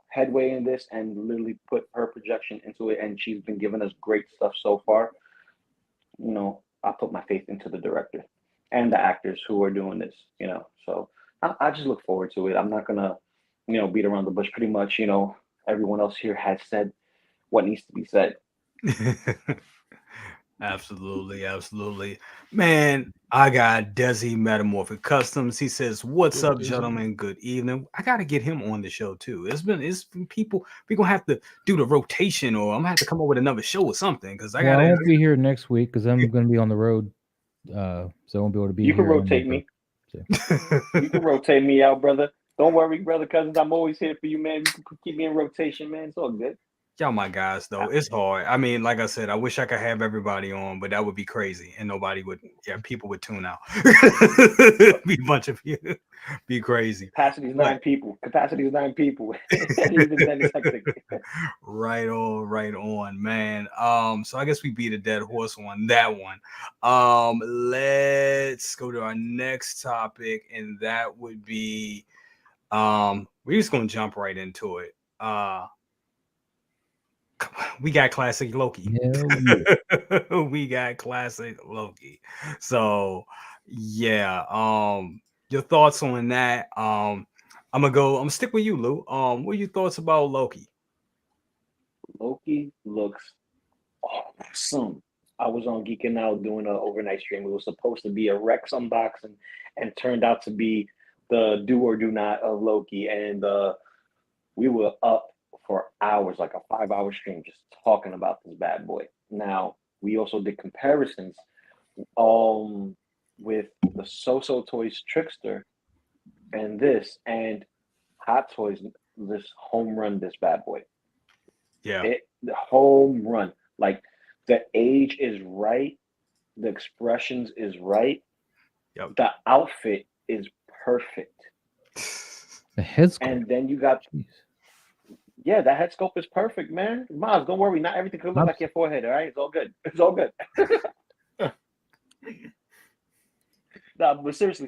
headway in this and literally put her projection into it, and she's been giving us great stuff so far, I put my faith into the director and the actors who are doing this. So I just look forward to it. I'm not gonna, beat around the bush. Pretty much, everyone else here has said what needs to be said. Absolutely, absolutely. Man, I got Desi Metamorphic Customs. He says, "What's Yo, up, Desi. gentlemen? Good evening." I gotta get him on the show too. It's been people. We're gonna have to do the rotation, or I'm gonna have to come up with another show or something. Because I Well, I gotta won't be here next week because I'm going to be on the road, so I won't be able to be You can here. rotate me. You can rotate me out, brother. Don't worry, brother cousins. I'm always here for you, man. You can keep me in rotation, man. It's all good. Y'all my guys though. It's hard. I mean, like I said, I wish I could have everybody on, but that would be crazy, and nobody would. Yeah, people would tune out. Be a bunch of you. Be crazy. Capacity is But- 9 people. Capacity is 9 people. Even then, it's hectic. Right on, man. So I guess we beat a dead horse on that one. Let's go to our next topic, and that would be we're just gonna jump right into it. We got classic Loki. We got classic Loki. So yeah, your thoughts on that? I'm gonna stick with you, Lou. What are your thoughts about Loki? Loki looks awesome. I was on Geeking Out doing an overnight stream. It was supposed to be a Rex unboxing and turned out to be the do or do not of Loki. And we were up for hours, like a 5-hour stream, just talking about this bad boy. Now, we also did comparisons with the So Toys Trickster and this, and Hot Toys this home run this bad boy. Yeah, The home run. Like the age is right, the expressions is right, the outfit is perfect. The head sculpt. And then you got the head sculpt is perfect, man. Miles, don't worry, not everything could look like your forehead, all right? It's all good. It's all good. No, but seriously.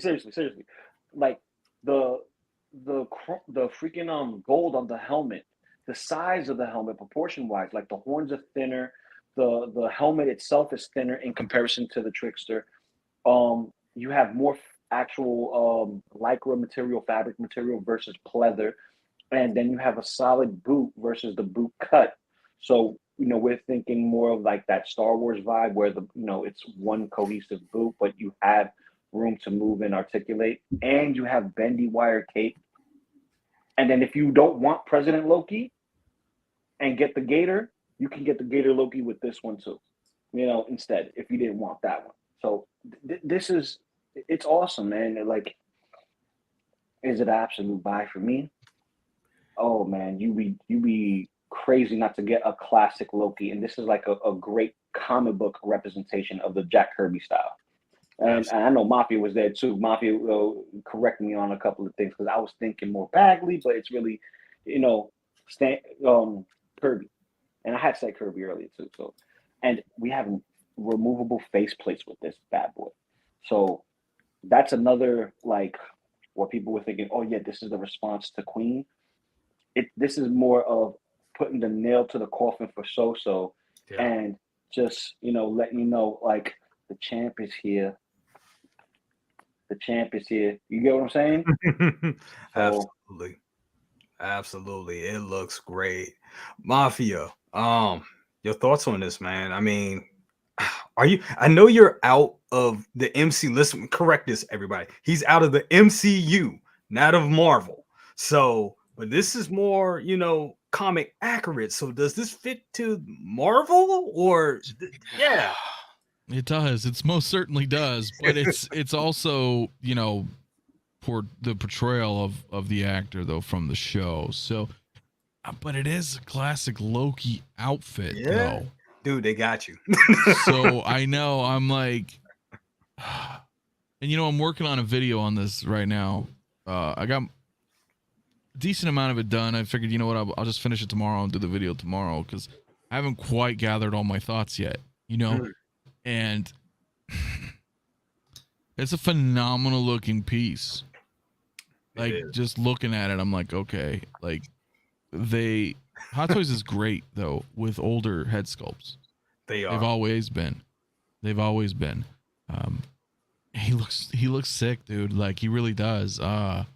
Like the freaking gold on the helmet, the size of the helmet proportion wise, like the horns are thinner, the helmet itself is thinner in comparison to the Trickster. You have more actual lycra material, fabric material versus pleather, and then you have a solid boot versus the boot cut. So we're thinking more of like that Star Wars vibe where it's one cohesive boot, but you have room to move and articulate, and you have bendy wire cape. And then if you don't want President Loki and get the Gator, you can get the Gator Loki with this one too, instead, if you didn't want that one. So it's awesome, man. Like, is it an absolute buy for me? Oh man, you be crazy not to get a classic Loki. And this is like a great comic book representation of the Jack Kirby style. And I know Mafia was there too. Mafia correct me on a couple of things because I was thinking more Bagley, but it's really, Kirby. And I had said Kirby earlier too. So, and we have removable face plates with this bad boy. So that's another like what people were thinking. Oh yeah, this is the response to Queen. This is more of putting the nail to the coffin for So, and just letting you know like the champ is here. The champ is here. You get what I'm saying? Absolutely. It looks great. Mafia. Your thoughts on this, man? I mean, I know you're out of the MC. Listen, correct this, everybody. He's out of the MCU, not of Marvel. So, but this is more, comic accurate. So does this fit to Marvel or yeah? It does. It most certainly does. But it's also, for the portrayal of the actor though from the show. So, but it is a classic Loki outfit though. Dude, they got you. So I know I'm like, and I'm working on a video on this right now. I got a decent amount of it done. I figured, you know what, I'll just finish it tomorrow and do the video tomorrow because I haven't quite gathered all my thoughts yet, and it's a phenomenal looking piece. Like just looking at it, I'm like, okay, like Hot Toys is great though with older head sculpts. They've always been. They've always been. He looks sick, dude. Like he really does. That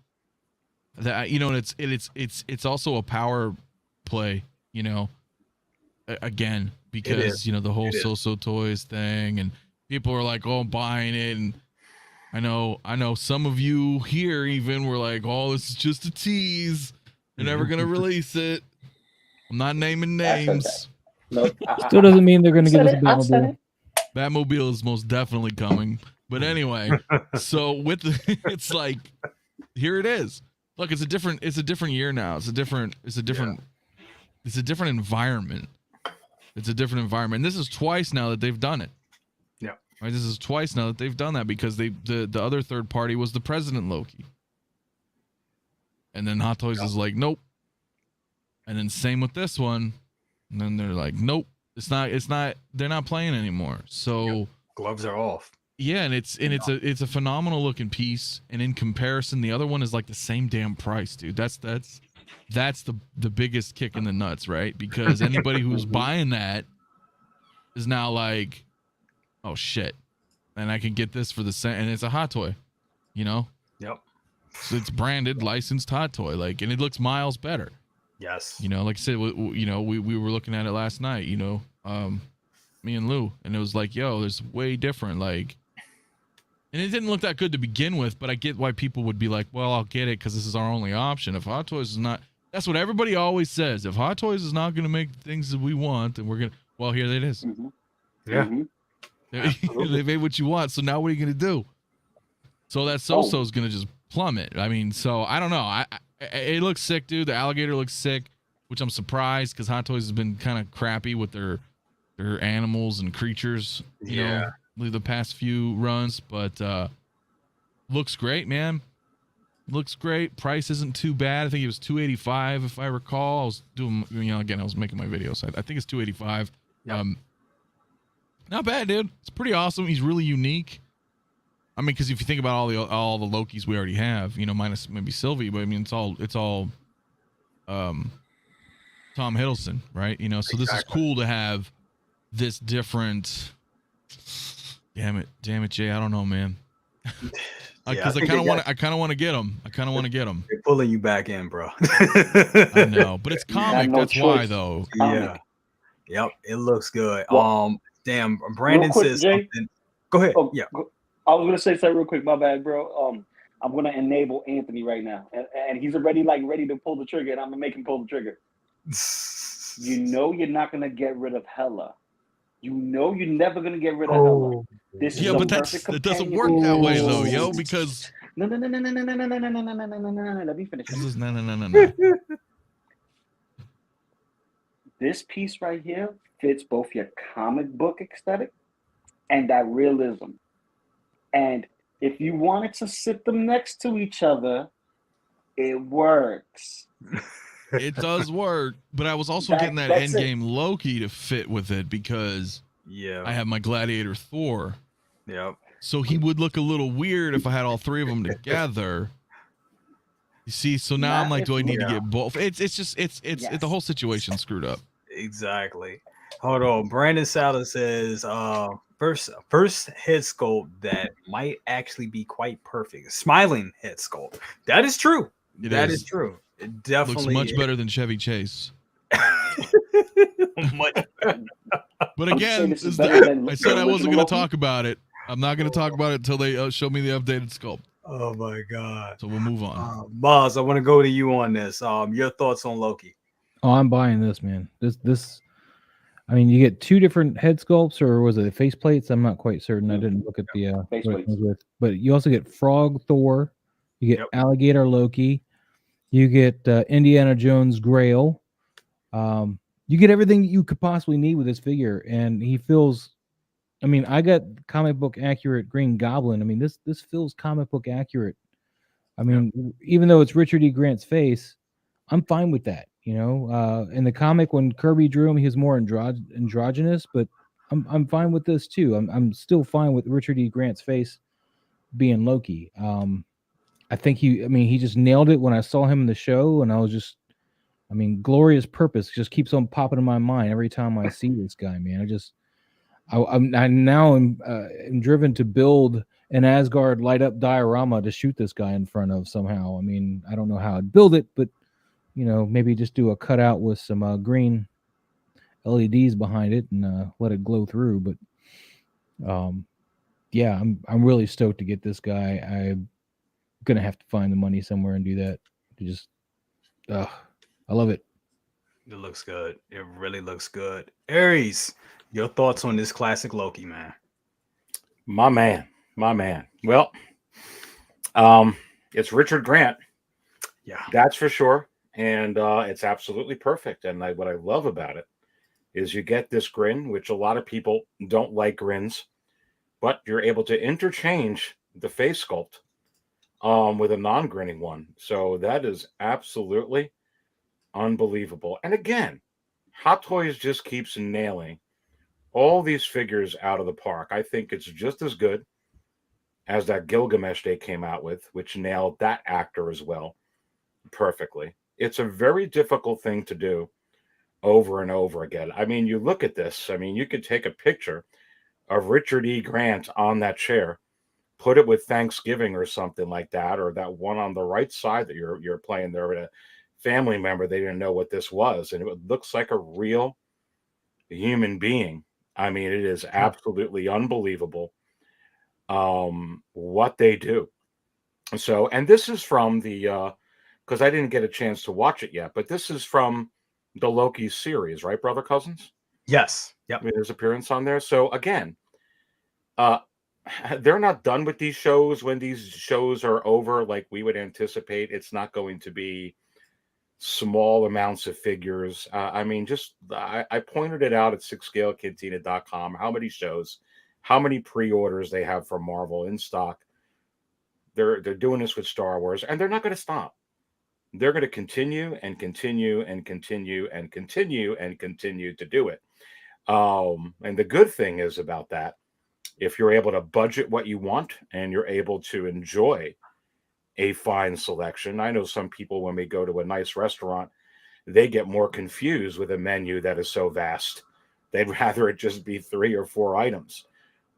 and it's also a power play. Again because the whole So Toys thing, and people are like, oh, buying it, and I know some of you here even were like, oh, this is just a tease. They're never gonna release it. I'm not naming names. No, Still doesn't mean they're going to give us a I said Batmobile. it. Batmobile is most definitely coming. But anyway, so it's like, here it is. Look, it's a different year now. It's a different environment. It's a different environment. And this is twice now that they've done it. Yeah. Right. This is twice now that they've done that because the other third party was the President Loki. And then Hot Toys is like, nope. And then same with this one. And then they're like, nope. It's not they're not playing anymore. So gloves are off. yeah, and it's a phenomenal looking piece, and in comparison the other one is like the same damn price, dude. That's the biggest kick in the nuts, right? Because anybody who's buying that is now like, oh shit. And I can get this for the same, and it's a Hot Toy, Yep. So it's branded, licensed Hot Toy, like, and it looks miles better. Yes. Like I said, we were looking at it last night, me and Lou, and it was like, yo, there's way different, like, and it didn't look that good to begin with, but I get why people would be like, well, I'll get it because this is our only option. If Hot Toys is not, that's what everybody always says. If Hot Toys is not going to make the things that we want, then we're going to, well, here it is. Mm-hmm. Yeah. Mm-hmm. They made what you want, so now what are you going to do? So that So-So is going to just plummet. I mean, so I don't know. It looks sick, dude. The alligator looks sick, which I'm surprised because Hot Toys has been kind of crappy with their animals and creatures, the past few runs. But looks great, man. Looks great. Price isn't too bad. I think it was $285 if I recall. I was doing, again, I was making my videos. I think it's $285. Yep. Not bad, dude. It's pretty awesome. He's really unique. I mean, because if you think about all the Lokis we already have, minus maybe Sylvie, but I mean, it's all Tom Hiddleston, right? So this is cool to have this different. Damn it, Jay. I don't know, man. Because I kind of want to get him. They're pulling you back in, bro. I know, but it's comic. That's why, though. Yeah. Yep. It looks good. Well, damn. Brandon quick, says Jay. something. Go ahead. Oh, Yeah. I was gonna say something real quick. My bad, bro. I'm gonna enable Anthony right now, and he's already ready to pull the trigger, and I'm gonna make him pull the trigger. You're not gonna get rid of Hela. You're never gonna get rid of Hela. This is but it doesn't work that way though, yo. Because no. Let me finish. This is no. This piece right here fits both your comic book aesthetic and that realism. And if you wanted to sit them next to each other, it works. It does work, but I was also getting that Endgame Loki to fit with it because I have my Gladiator Thor. Yep. So he would look a little weird if I had all three of them together. You see, so now I'm like, do I need to get both? It's the whole situation screwed up. Exactly. Hold on. Brandon Salas says, first head sculpt that might actually be quite perfect. Smiling head sculpt. That is true. That is true. It definitely looks much better than Chevy Chase. Much better. But again, I said I wasn't going to talk about it. I'm not going to talk about it until they show me the updated sculpt. Oh my god. So we'll move on. Boz, I want to go to you on this. Your thoughts on Loki? Oh, I'm buying this, man. This. I mean, you get two different head sculpts, or was it face plates? I'm not quite certain. I didn't look at the face what it plates. comes with. But you also get Frog Thor. You get Alligator Loki. You get Indiana Jones Grail. You get everything you could possibly need with this figure, and he feels. I mean, I got comic book accurate Green Goblin. I mean, this feels comic book accurate. I mean, even though it's Richard E. Grant's face, I'm fine with that. In the comic when Kirby drew him, he was more androgynous, but I'm fine with this too. I'm still fine with Richard E. Grant's face being Loki. I think he just nailed it when I saw him in the show, and I was just, Glorious Purpose just keeps on popping in my mind every time I see this guy, man. I'm driven to build an Asgard light up diorama to shoot this guy in front of somehow. I mean, I don't know how I'd build it, but maybe just do a cutout with some green LEDs behind it and let it glow through. But yeah, I'm really stoked to get this guy. I'm gonna have to find the money somewhere and do that. I love it. It looks good. It really looks good. Aries, your thoughts on this classic Loki, man? My man. Well, it's Richard Grant. Yeah. That's for sure. And it's absolutely perfect. And what I love about it is you get this grin, which a lot of people don't like grins, but you're able to interchange the face sculpt with a non-grinning one. So that is absolutely unbelievable. And again, Hot Toys just keeps nailing all these figures out of the park. I think it's just as good as that Gilgamesh they came out with, which nailed that actor as well perfectly. It's a very difficult thing to do over and over again. I mean, you look at this. I mean, you could take a picture of Richard E. Grant on that chair, put it with Thanksgiving or something like that, or that one on the right side that you're playing there with a family member. They didn't know what this was, and it looks like a real human being. I mean, it is absolutely unbelievable what they do. So, and this is from the because I didn't get a chance to watch it yet, but this is from the Loki series, right, Brother Cousins? Yes. Yep. I mean, there's appearance on there. So again, uh, they're not done with these shows. When these shows are over, like we would anticipate, it's not going to be small amounts of figures. I mean, I pointed it out at sixscalecantina.com, how many shows, how many pre-orders they have for Marvel in stock. They're doing this with Star Wars, and they're not going to stop. They're going to continue and continue and continue and continue and continue to do it. And the good thing is about that, if you're able to budget what you want and you're able to enjoy a fine selection. I know some people, when we go to a nice restaurant, they get more confused with a menu that is so vast. They'd rather it just be 3 or 4 items.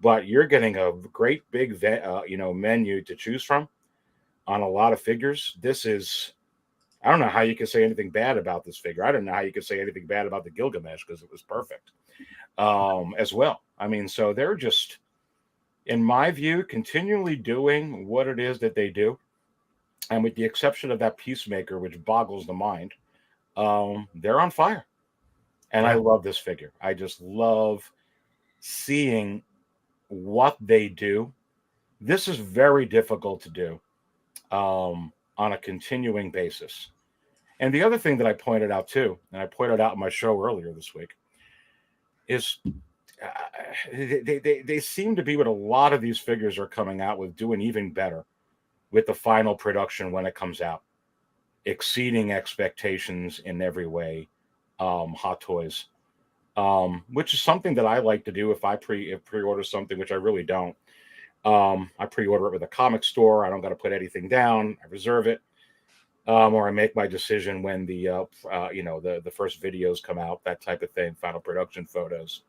But you're getting a great big menu to choose from on a lot of figures. This is, I don't know how you can say anything bad about this figure. I don't know how you could say anything bad about the Gilgamesh, because it was perfect as well. I mean, so they're just, in my view, continually doing what it is that they do. And with the exception of that Peacemaker, which boggles the mind, they're on fire. And I love this figure. I just love seeing what they do. This is very difficult to do on a continuing basis. And the other thing that I pointed out too, and I pointed out in my show earlier this week, is they seem to be, what a lot of these figures are coming out with, doing even better with the final production when it comes out, exceeding expectations in every way. Hot Toys, which is something that I like to do if I pre-order something, which I really don't. I pre-order it with a comic store. I don't got to put anything down. I reserve it, or I make my decision when the first videos come out, that type of thing, final production photos.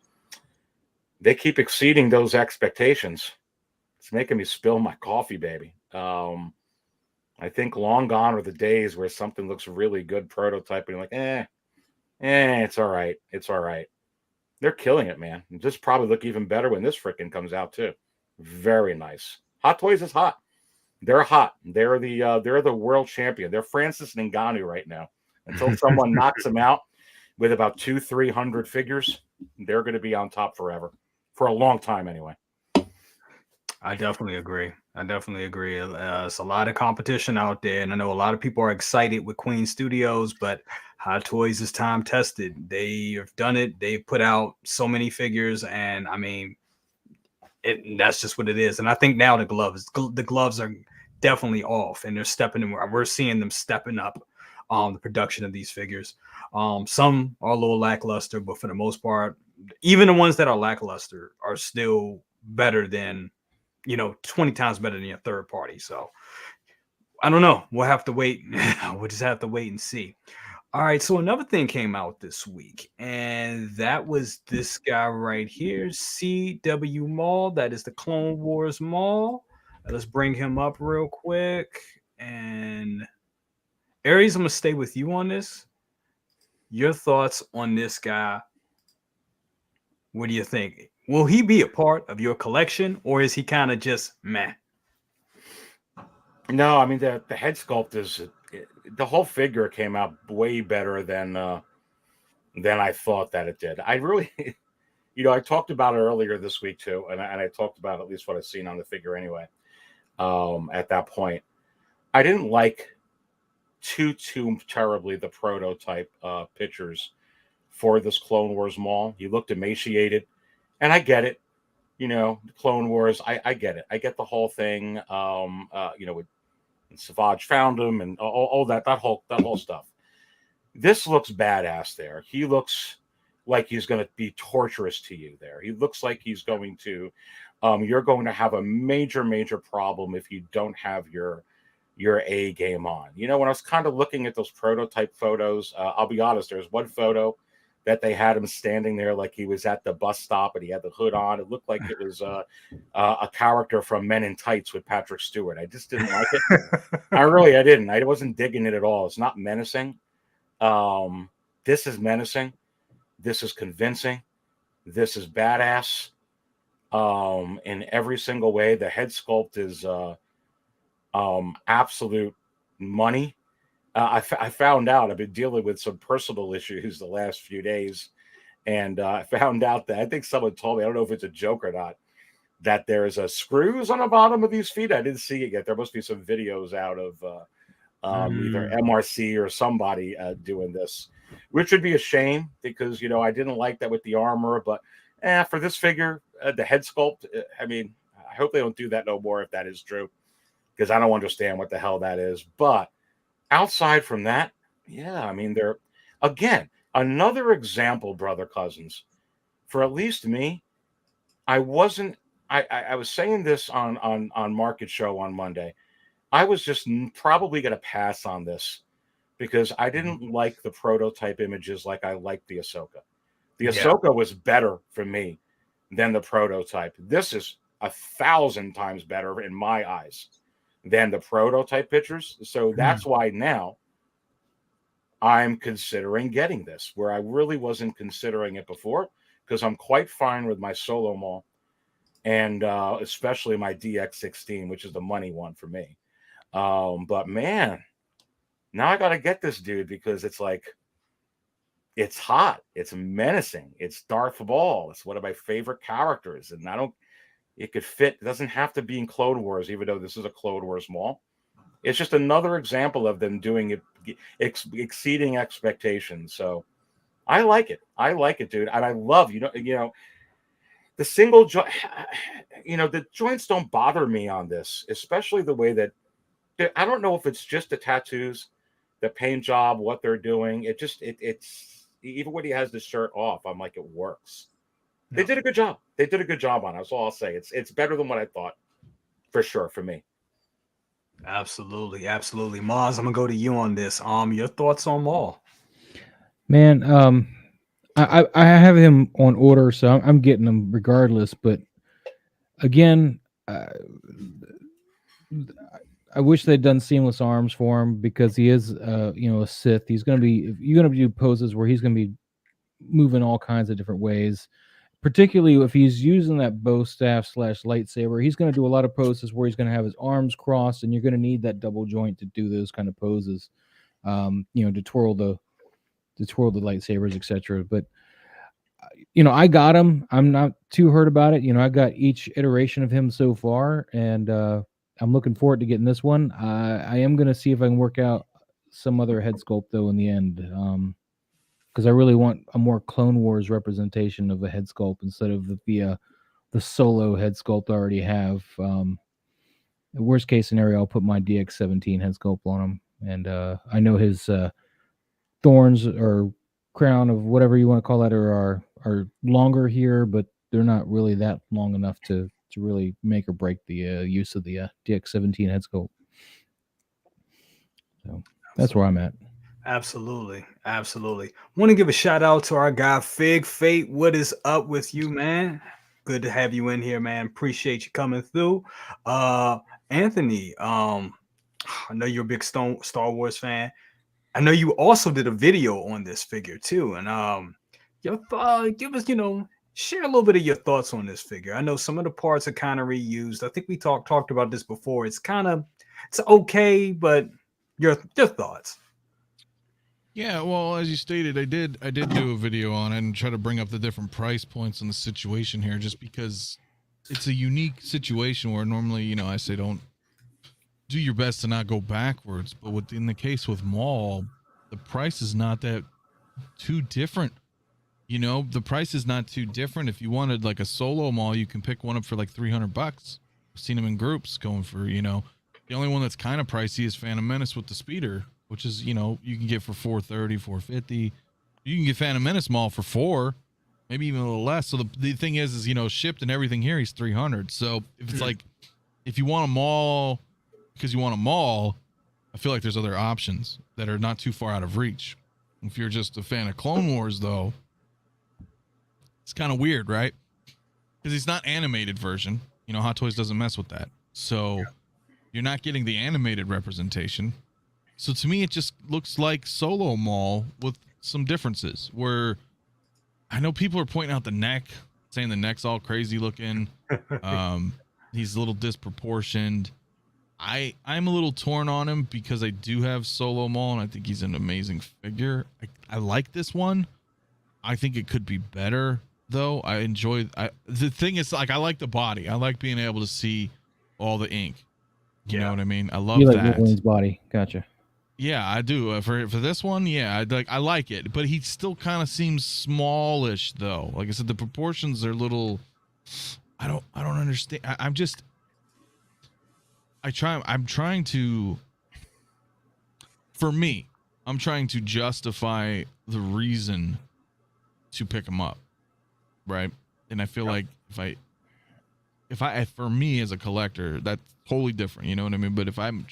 They keep exceeding those expectations. It's making me spill my coffee, baby. I think long gone are the days where something looks really good prototyping, like, it's all right. It's all right. They're killing it, man. This probably look even better when this frickin' comes out too. Very nice. Hot Toys is hot. They're hot. They're the world champion. They're Francis Ngannou right now. Until someone knocks them out with about 200-300 figures, they're going to be on top forever, for a long time anyway. I definitely agree. It's a lot of competition out there, and I know a lot of people are excited with Queen Studios, but Hot Toys is time tested. They have done it. They've put out so many figures, and I mean, that's just what it is. And I think now the gloves are definitely off, and they're stepping in. We're seeing them stepping up the production of these figures. Some are a little lackluster, but for the most part, even the ones that are lackluster are still better than, 20 times better than your third party. So I don't know. We'll have to wait. We'll just have to wait and see. All right, so another thing came out this week, and that was this guy right here, CW Maul. That is the Clone Wars Maul. Let's bring him up real quick. And Aries, I'm gonna stay with you on this. Your thoughts on this guy? What do you think? Will he be a part of your collection, or is he kind of just meh? No, I mean the head sculpt is the whole figure came out way better than I thought that it did. I really, I talked about it earlier this week too, and I talked about at least what I've seen on the figure anyway. At that point, I didn't like too terribly the prototype pictures for this Clone Wars Maul. He looked emaciated, and I get it. The Clone Wars, I get it. I get the whole thing. With Savage found him and all that whole stuff. This looks badass there. He looks like he's going to be torturous to you there. He looks like he's going to, you're going to have a major problem if you don't have your A game on. When I was kind of looking at those prototype photos, I'll be honest, there's one photo that they had him standing there like he was at the bus stop and he had the hood on. It looked like it was a character from Men in Tights with Patrick Stewart. I just didn't like it. I didn't. I wasn't digging it at all. It's not menacing. This is menacing. This is convincing. This is badass. In every single way. The head sculpt is absolute money. I found out I've been dealing with some personal issues the last few days, and I found out that I think someone told me, I don't know if it's a joke or not, that there's screws on the bottom of these feet. I didn't see it yet. There must be some videos out of either MRC or somebody doing this, which would be a shame because, I didn't like that with the armor, but for this figure, the head sculpt, I hope they don't do that no more if that is true, because I don't understand what the hell that is. But outside from that, they're, again, another example, brother cousins, for at least me. I was saying this on Market Show on Monday. I was just probably going to pass on this because I didn't like the prototype images like I liked the Ahsoka. The Ahsoka was better for me than the prototype. This is 1,000 times better in my eyes than the prototype pictures. So that's why now I'm considering getting this, where I really wasn't considering it before, because I'm quite fine with my Solo Maul and especially my DX16, which is the money one for me. But man, now I got to get this dude because it's like, it's hot, it's menacing, it's Darth Maul, it's one of my favorite characters, and it could fit. It doesn't have to be in Clone Wars, even though this is a Clone Wars Maul. It's just another example of them doing it, exceeding expectations. So I like it. I like it, dude. And I love, the single joint, the joints don't bother me on this, especially the way that, I don't know if it's just the tattoos, the paint job, what they're doing. It's even when he has the shirt off, I'm like, it works. They did a good job. They did a good job on it. That's all I'll say. It's better than what I thought, for sure, for me. Absolutely. Maz, I'm gonna go to you on this. Your thoughts on Maul? Man, I have him on order, so I'm getting him regardless. But again, I wish they'd done seamless arms for him because he is, a Sith. He's gonna be, you're gonna do poses where he's gonna be moving all kinds of different ways. Particularly if he's using that bow staff / lightsaber, he's going to do a lot of poses where he's going to have his arms crossed, and you're going to need that double joint to do those kind of poses, to twirl the lightsabers, etc. But I got him. I'm not too hurt about it. I got each iteration of him so far, and I'm looking forward to getting this one. I am going to see if I can work out some other head sculpt though in the end. Because I really want a more Clone Wars representation of a head sculpt instead of the Solo head sculpt I already have. The worst case scenario, I'll put my DX17 head sculpt on him, and I know his thorns or crown of whatever you want to call that are longer here, but they're not really that long enough to really make or break the use of the DX17 head sculpt. So that's where I'm at. Absolutely. Absolutely. Want to give a shout out to our guy Fig Fate. What is up with you, man? Good to have you in here, man. Appreciate you coming through. Uh Anthony, I know you're a big Star Wars fan. I know you also did a video on this figure too. And give us, share a little bit of your thoughts on this figure. I know some of the parts are kind of reused. I think we talked about this before. It's okay, but your thoughts. Yeah, well, as you stated, I did do a video on it and try to bring up the different price points in the situation here, just because it's a unique situation where normally, I say don't do your best to not go backwards, but in the case with Maul, the price is not that too different. The price is not too different. If you wanted like a solo Maul, you can pick one up for like $300. I've seen them in groups going for, the only one that's kind of pricey is Phantom Menace with the speeder, which is, you can get for 430, 450. You can get Phantom Menace Maul for 4, maybe even a little less. So the thing is, shipped and everything here, he's 300. So if it's like, if you want a Maul because you want a Maul, I feel like there's other options that are not too far out of reach. If you're just a fan of Clone Wars, though, it's kind of weird, right? Because he's not animated version. Hot Toys doesn't mess with that. So you're not getting the animated representation. So to me, it just looks like Solo Maul with some differences where I know people are pointing out the neck, saying the neck's all crazy looking. He's a little disproportioned. I'm a little torn on him because I do have Solo Maul and I think he's an amazing figure. I like this one. I think it could be better though. The thing is, like, I like the body. I like being able to see all the ink. You know what I mean? I love you like that. Wolverine's body. Gotcha. Yeah, I do. For this one, yeah, I like it, but he still kind of seems smallish though. Like I said, the proportions are a little. I don't understand. I'm trying to. For me, I'm trying to justify the reason to pick him up, right? And I feel like for me as a collector, that's totally different. You know what I mean? But if I'm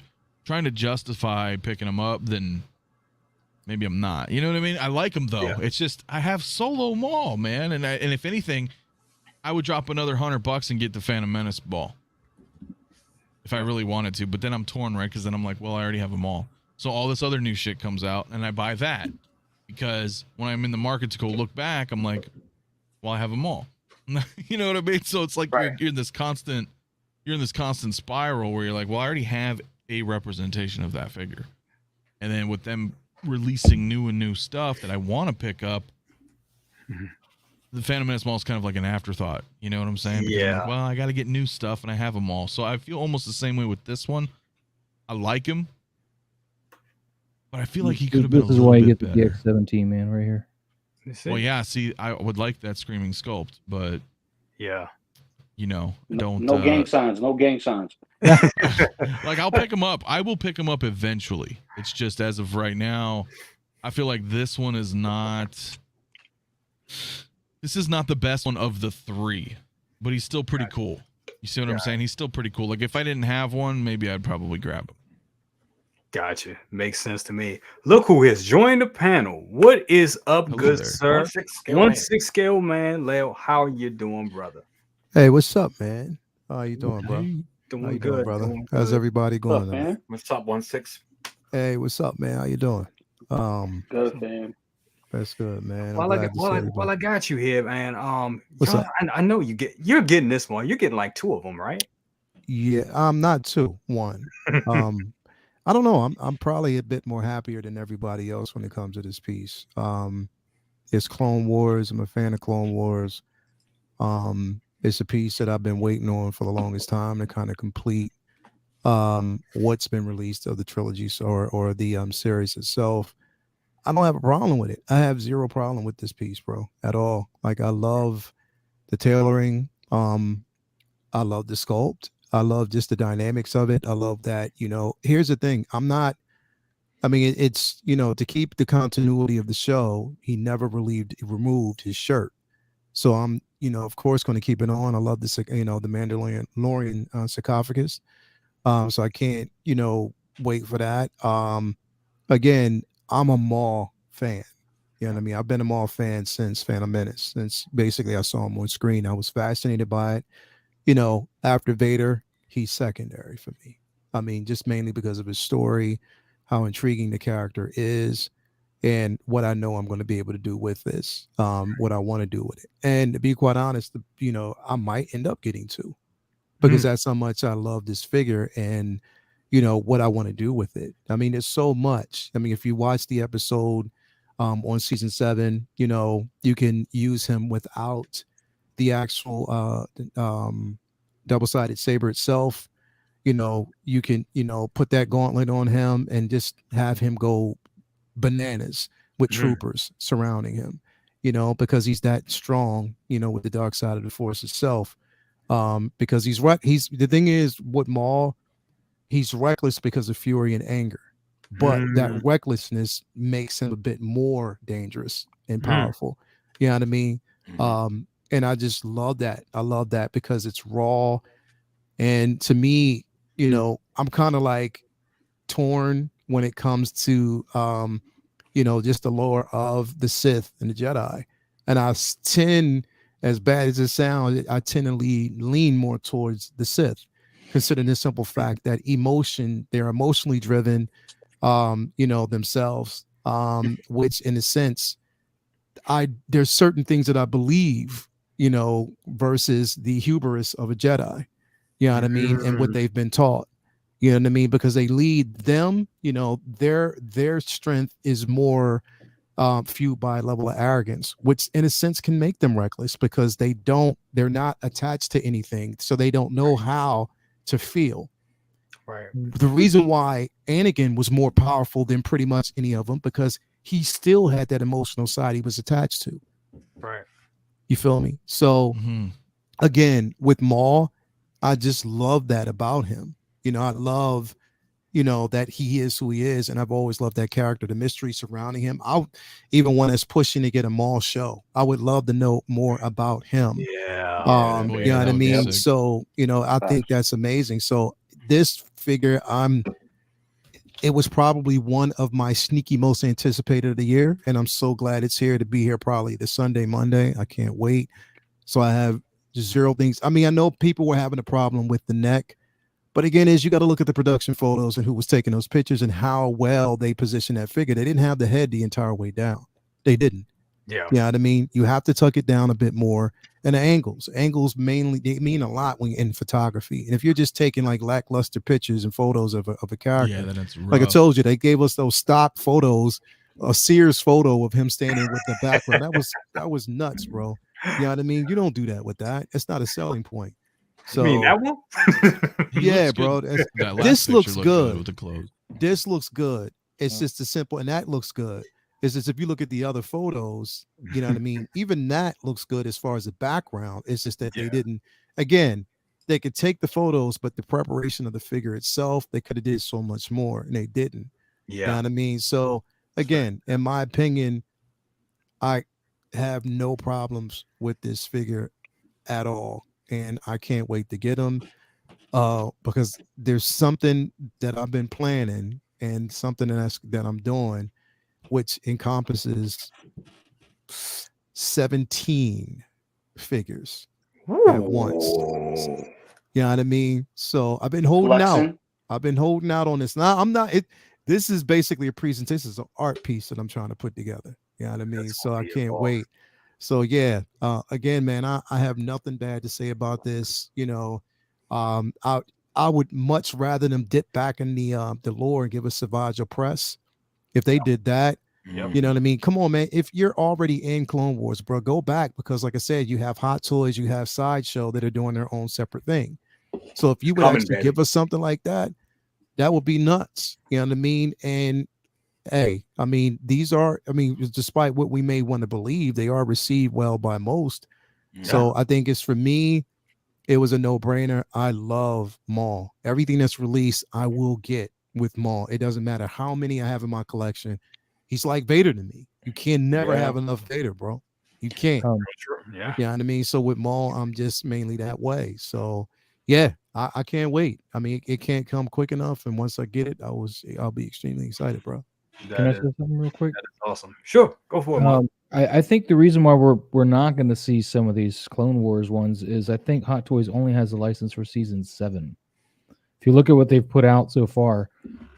trying to justify picking him up, then maybe I'm not. You know what I mean? I like him though. Yeah. It's just I have Solo Maul, man, and if anything, I would drop another $100 and get the Phantom Menace ball if I really wanted to. But then I'm torn, right? Because then I'm like, well, I already have them all. So all this other new shit comes out, and I buy that because when I'm in the market to go look back, I'm like, well, I have them all. You know what I mean? So it's like you're in this constant spiral where you're like, well, I already have a representation of that figure, and then with them releasing new stuff that I want to pick up, the Phantom Menace Maul is kind of like an afterthought. You know what I'm saying? Because I'm like, well, I got to get new stuff, and I have them all. So I feel almost the same way with this one. I like him, but I feel like he could have been a little bit better. This is why you get the DX-17, man, right here. Well, yeah. See, I would like that screaming sculpt, but yeah, don't. No gang signs. No gang signs. Like, I'll pick him up. I will pick him up eventually. It's just as of right now, I feel like this one is not. This is not the best one of the three, but he's still pretty cool. You see what I'm saying? He's still pretty cool. Like, if I didn't have one, maybe I'd probably grab him. Gotcha. Makes sense to me. Look who has joined the panel. What is up, Hello good there. sir? 1/6 scale man. Leo, how you doing, brother? Hey, what's up, man? How you doing, bro? Doing How you good, doing, brother? doing How's good. everybody going? What's up, man? What's up, 1/6? Hey, what's up, man? How you doing? Good, man. That's good, man. While I got you here, man. What's up? I know you're getting this one. You're getting like 2 of them, right? Yeah, I'm not 2, 1. I don't know. I'm probably a bit more happier than everybody else when it comes to this piece. It's Clone Wars. I'm a fan of Clone Wars. It's a piece that I've been waiting on for the longest time to kind of complete what's been released of the trilogy or the series itself. I don't have a problem with it. I have zero problem with this piece, bro, at all. Like, I love the tailoring. I love the sculpt. I love just the dynamics of it. I love that, here's the thing. It's, to keep the continuity of the show, he never removed his shirt. So I'm, of course, going to keep it on. I love this, the Mandalorian sarcophagus. So I can't, wait for that. Again, I'm a Maul fan. You know what I mean? I've been a Maul fan since Phantom Menace, since basically I saw him on screen. I was fascinated by it. You know, after Vader, he's secondary for me. I mean, just mainly because of his story, how intriguing the character is, and what I know I'm going to be able to do with this, what I want to do with it. And to be quite honest, you know, I might end up getting two, because that's how much I love this figure and, you know, what I want to do with it. I mean, there's so much. I mean, if you watch the episode on season 7, you know, you can use him without the actual double-sided saber itself. You know, you can, you know, put that gauntlet on him and just have him go bananas with troopers surrounding him, you know, because he's that strong, you know, with the dark side of the force itself. Because he's the thing is, with Maul, he's reckless because of fury and anger, but that recklessness makes him a bit more dangerous and powerful. You know what I mean? And I just love that. I love that because it's raw. And to me, you know, I'm kind of like torn when it comes to, you know, just the lore of the Sith and the Jedi. And I tend, as bad as it sounds, I tend to lean more towards the Sith, considering the simple fact that they're emotionally driven, you know, themselves, which in a sense, there's certain things that I believe, you know, versus the hubris of a Jedi, you know what I mean? And what they've been taught, you know what I mean? Because they lead them, you know, their strength is more fueled by a level of arrogance, which in a sense can make them reckless because they're not attached to anything. So they don't know how to feel. Right. The reason why Anakin was more powerful than pretty much any of them, because he still had that emotional side he was attached to. Right. You feel me? So again, with Maul, I just love that about him. You know, I love, you know, that he is who he is. And I've always loved that character, the mystery surrounding him. Even one that's pushing to get a Maul show, I would love to know more about him. Yeah. You know what I mean? So, you know, I think that's amazing. So this figure, it was probably one of my sneaky most anticipated of the year. And I'm so glad it's here to be here probably the Sunday, Monday. I can't wait. So I have zero things. I mean, I know people were having a problem with the neck, but again, you got to look at the production photos and who was taking those pictures and how well they positioned that figure. They didn't have the head the entire way down. They didn't. Yeah. You know what I mean? You have to tuck it down a bit more. And the angles mainly, they mean a lot when in photography. And if you're just taking like lackluster pictures and photos of a character, then it's rough. like I told you, they gave us those stock photos, a Sears photo of him standing with the background. That was nuts, bro. You know what I mean? You don't do that with that. It's not a selling point. So you mean that one? yeah, bro. This looks good with the clothes. This looks good. It's just a simple, and that looks good. It's just if you look at the other photos, you know what I mean? Even that looks good as far as the background. It's just that they didn't, again, they could take the photos, but the preparation of the figure itself, they could have did so much more, and they didn't. Yeah. You know what I mean? So again, in my opinion, I have no problems with this figure at all. And I can't wait to get them because there's something that I've been planning and something that I'm doing, which encompasses 17 figures at once. You know what I mean? So I've been holding out. I've been holding out on this. Now I'm not. This is basically a presentation. It's an art piece that I'm trying to put together. You know what I mean? So I can't wait. So yeah, again, man, I have nothing bad to say about this. You know, I would much rather them dip back in the lore and give us Savage Opress. If they did that, you know what I mean? Come on, man. If you're already in Clone Wars, bro, go back because, like I said, you have Hot Toys, you have Sideshow that are doing their own separate thing. So if you would actually give us something like that, that would be nuts. You know what I mean? And hey, I mean, despite what we may want to believe, they are received well by most. Yeah. So I think for me, it was a no-brainer. I love Maul. Everything that's released, I will get with Maul. It doesn't matter how many I have in my collection. He's like Vader to me. You can never have enough Vader, bro. You can't. Yeah. You know what I mean? So with Maul, I'm just mainly that way. So yeah, I can't wait. I mean, it can't come quick enough. And once I get it, I'll be extremely excited, bro. Can I That say is something real quick? awesome. Sure, go for it, Mom. I think the reason why we're not going to see some of these Clone Wars ones is I think Hot Toys only has a license for season 7. If you look at what they've put out so far,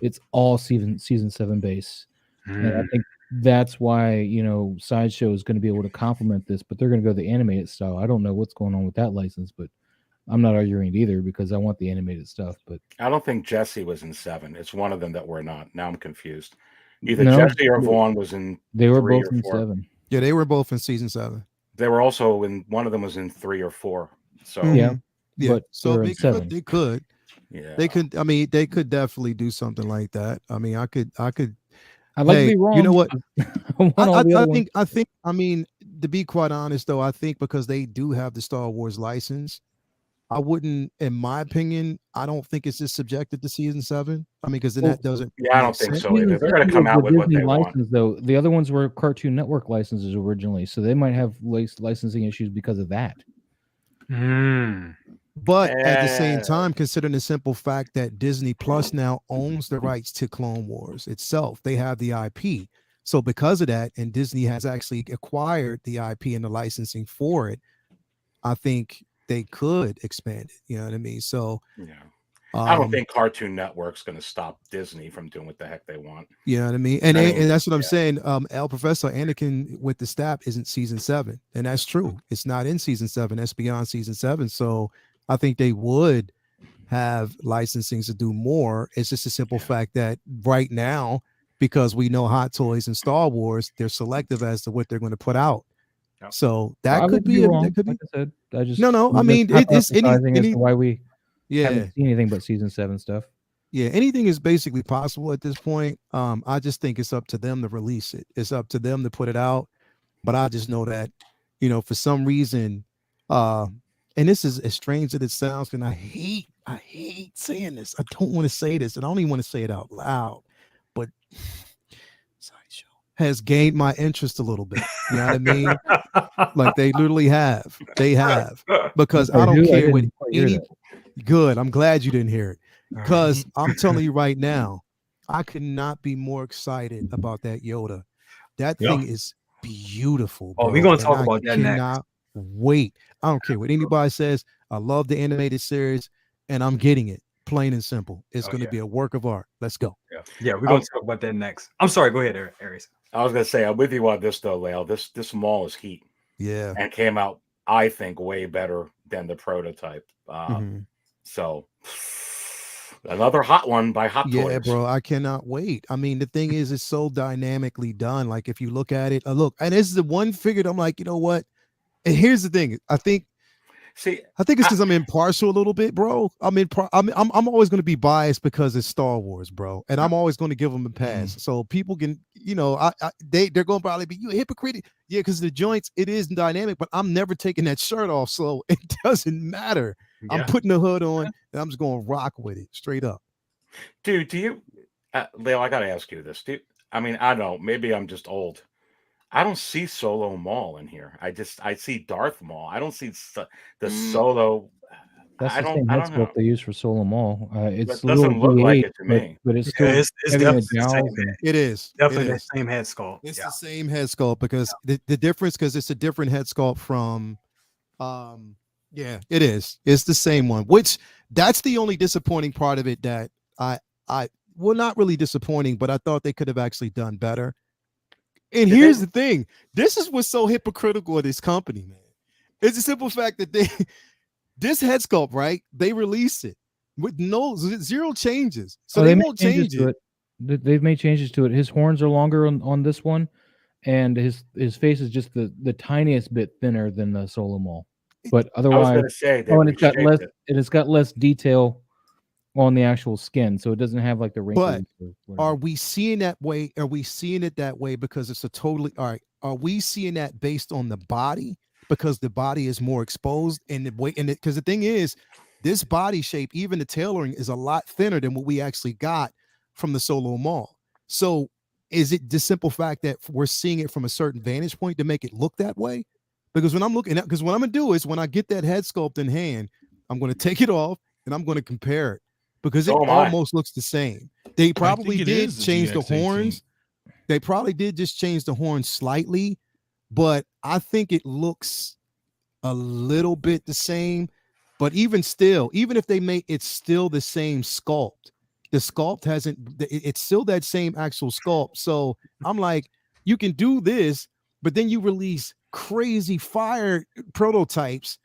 it's all season 7 base, and I think that's why Sideshow is going to be able to complement this, but they're going to go the animated style. I don't know what's going on with that license, but I'm not arguing it either because I want the animated stuff. But I don't think Jesse was in 7. It's one of them that we're not. Now I'm confused. Either no, Jesse or Vaughn was in they were 3 both or in 4. 7. Yeah, they were both in season 7. They were also in one of them was in 3 or 4. So Yeah, Yeah. but So they're in they 7. could. yeah, They could. I mean, they could definitely do something like that. I mean, I could. I'd like to Hey, be wrong. you know what? I want all the other ones. I think. I mean, to be quite honest, though, I think because they do have the Star Wars license, I wouldn't, in my opinion, I don't think it's just subjected to season 7. I mean, because then Well, that doesn't. yeah, I don't make think sense. so either. They're going to come out with what Disney they want. license, though. The other ones were Cartoon Network licenses originally, so they might have licensing issues because of that. But at the same time, considering the simple fact that Disney Plus now owns the rights to Clone Wars itself, they have the IP. So because of that, and Disney has actually acquired the IP and the licensing for it, I think they could expand it. You know what I mean? So Yeah. I don't think Cartoon Network's going to stop Disney from doing what the heck they want. You know what I mean? And that's what I'm saying. El Professor Anakin with the staff isn't season 7, and that's true. It's not in season 7. That's beyond season 7. So I think they would have licensings to do more. It's just a simple fact that right now, because we know Hot Toys and Star Wars, they're selective as to what they're going to put out. So that could be wrong. That could be. Like I said, I just No. I mean, it's hypothesizing as to why we yeah. haven't seen anything but season 7 stuff. Yeah, anything is basically possible at this point. I just think it's up to them to release it. It's up to them to put it out. But I just know that, for some reason, and this is as strange as it sounds, and I hate saying this. I don't want to say this, and I don't even want to say it out loud. But Sideshow has gained my interest a little bit. You know what I mean? Like they literally have. They have. Because I don't care what any good. I'm glad you didn't hear it. Because I'm telling you right now, I could not be more excited about that Yoda. That thing is beautiful. Bro. Oh, we're going to talk about that next. I cannot wait. I don't care what anybody says. I love the animated series, and I'm getting it. Plain and simple. It's going to be a work of art. Let's go. Yeah, we're going to talk about that next. I'm sorry. Go ahead, Aries. I was going to say, I'm with you on this, though, Lale. This Maul is heat. Yeah. And came out, I think, way better than the prototype. So... another hot one by Hot Toys. Yeah, bro, I cannot wait. I mean, the thing is, it's so dynamically done. Like, if you look at it, and this is the one figure that I'm like, you know what? And here's the thing. I think it's because I'm impartial a little bit, bro. I'm always going to be biased because it's Star Wars, bro, and I'm always going to give them a pass. So people can, they're going to probably be, you a hypocrite. Yeah, because the joints, it is dynamic, but I'm never taking that shirt off, so it doesn't matter. Yeah. I'm putting the hood on, and I'm just going to rock with it straight up. Dude, do you, Leo? I got to ask you this. I mean, I don't know. Maybe I'm just old. I don't see Solo Maul in here. I see Darth Maul. I don't see the Solo. That's the same head sculpt they use for Solo Maul. It doesn't look like it to me, but it's still it's definitely the same. It is definitely the same head sculpt. It's the same head sculpt because the difference, because it's a different head sculpt from, yeah, it is. It's the same one. Which that's the only disappointing part of it that I well, not really disappointing, but I thought they could have actually done better. And here's the thing. This is what's so hypocritical of this company, man. It's a simple fact that this head sculpt, right? They release it with zero changes. So they won't change it. They've made changes to it. His horns are longer on this one, and his face is just the tiniest bit thinner than the Solo Maul. But otherwise, I was going to say, and it's got less detail on the actual skin, so it doesn't have like the wrinkles. But are we seeing that way? Are we seeing it that way because it's a totally all right? Are we seeing that based on the body because the body is more exposed and the weight? And because the thing is, this body shape, even the tailoring, is a lot thinner than what we actually got from the Solo Maul. So is it the simple fact that we're seeing it from a certain vantage point to make it look that way? Because when I'm looking at, because what I'm gonna do is when I get that head sculpt in hand, I'm gonna take it off and I'm gonna compare it because it almost looks the same. They probably did change the horns, They probably did just change the horn slightly, but I think it looks a little bit the same. But even still, even if they make it's still the same sculpt. The sculpt hasn't, it's still that same actual sculpt. So I'm like, you can do this, but then you release crazy fire prototypes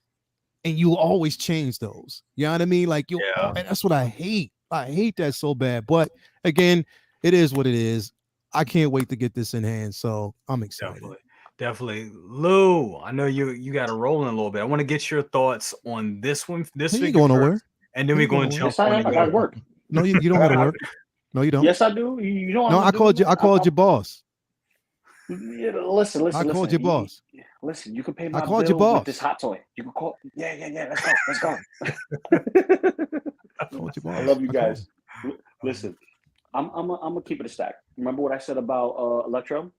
and you always change those. You know what I mean? Like and that's what I hate. I hate that so bad. But again, it is what it is. I can't wait to get this in hand. So I'm excited. Definitely. Lou, I know you got to roll in a little bit. I want to get your thoughts on this one, this He ain't figure going first, nowhere. and then He we're ain't going going to nowhere. jump Yes, I on have. the I got Yoda. work. No, you don't got to work. No, you don't. Yes, I do. You know. No, I'm I called you. doing I called your boss. Listen. I called your boss. Listen, you can pay I my called your bill with boss. this hot toy. You can call. Yeah. Let's go. I called your boss. I love you I called guys. him. Listen, I'm gonna keep it a stack. Remember what I said about Electro?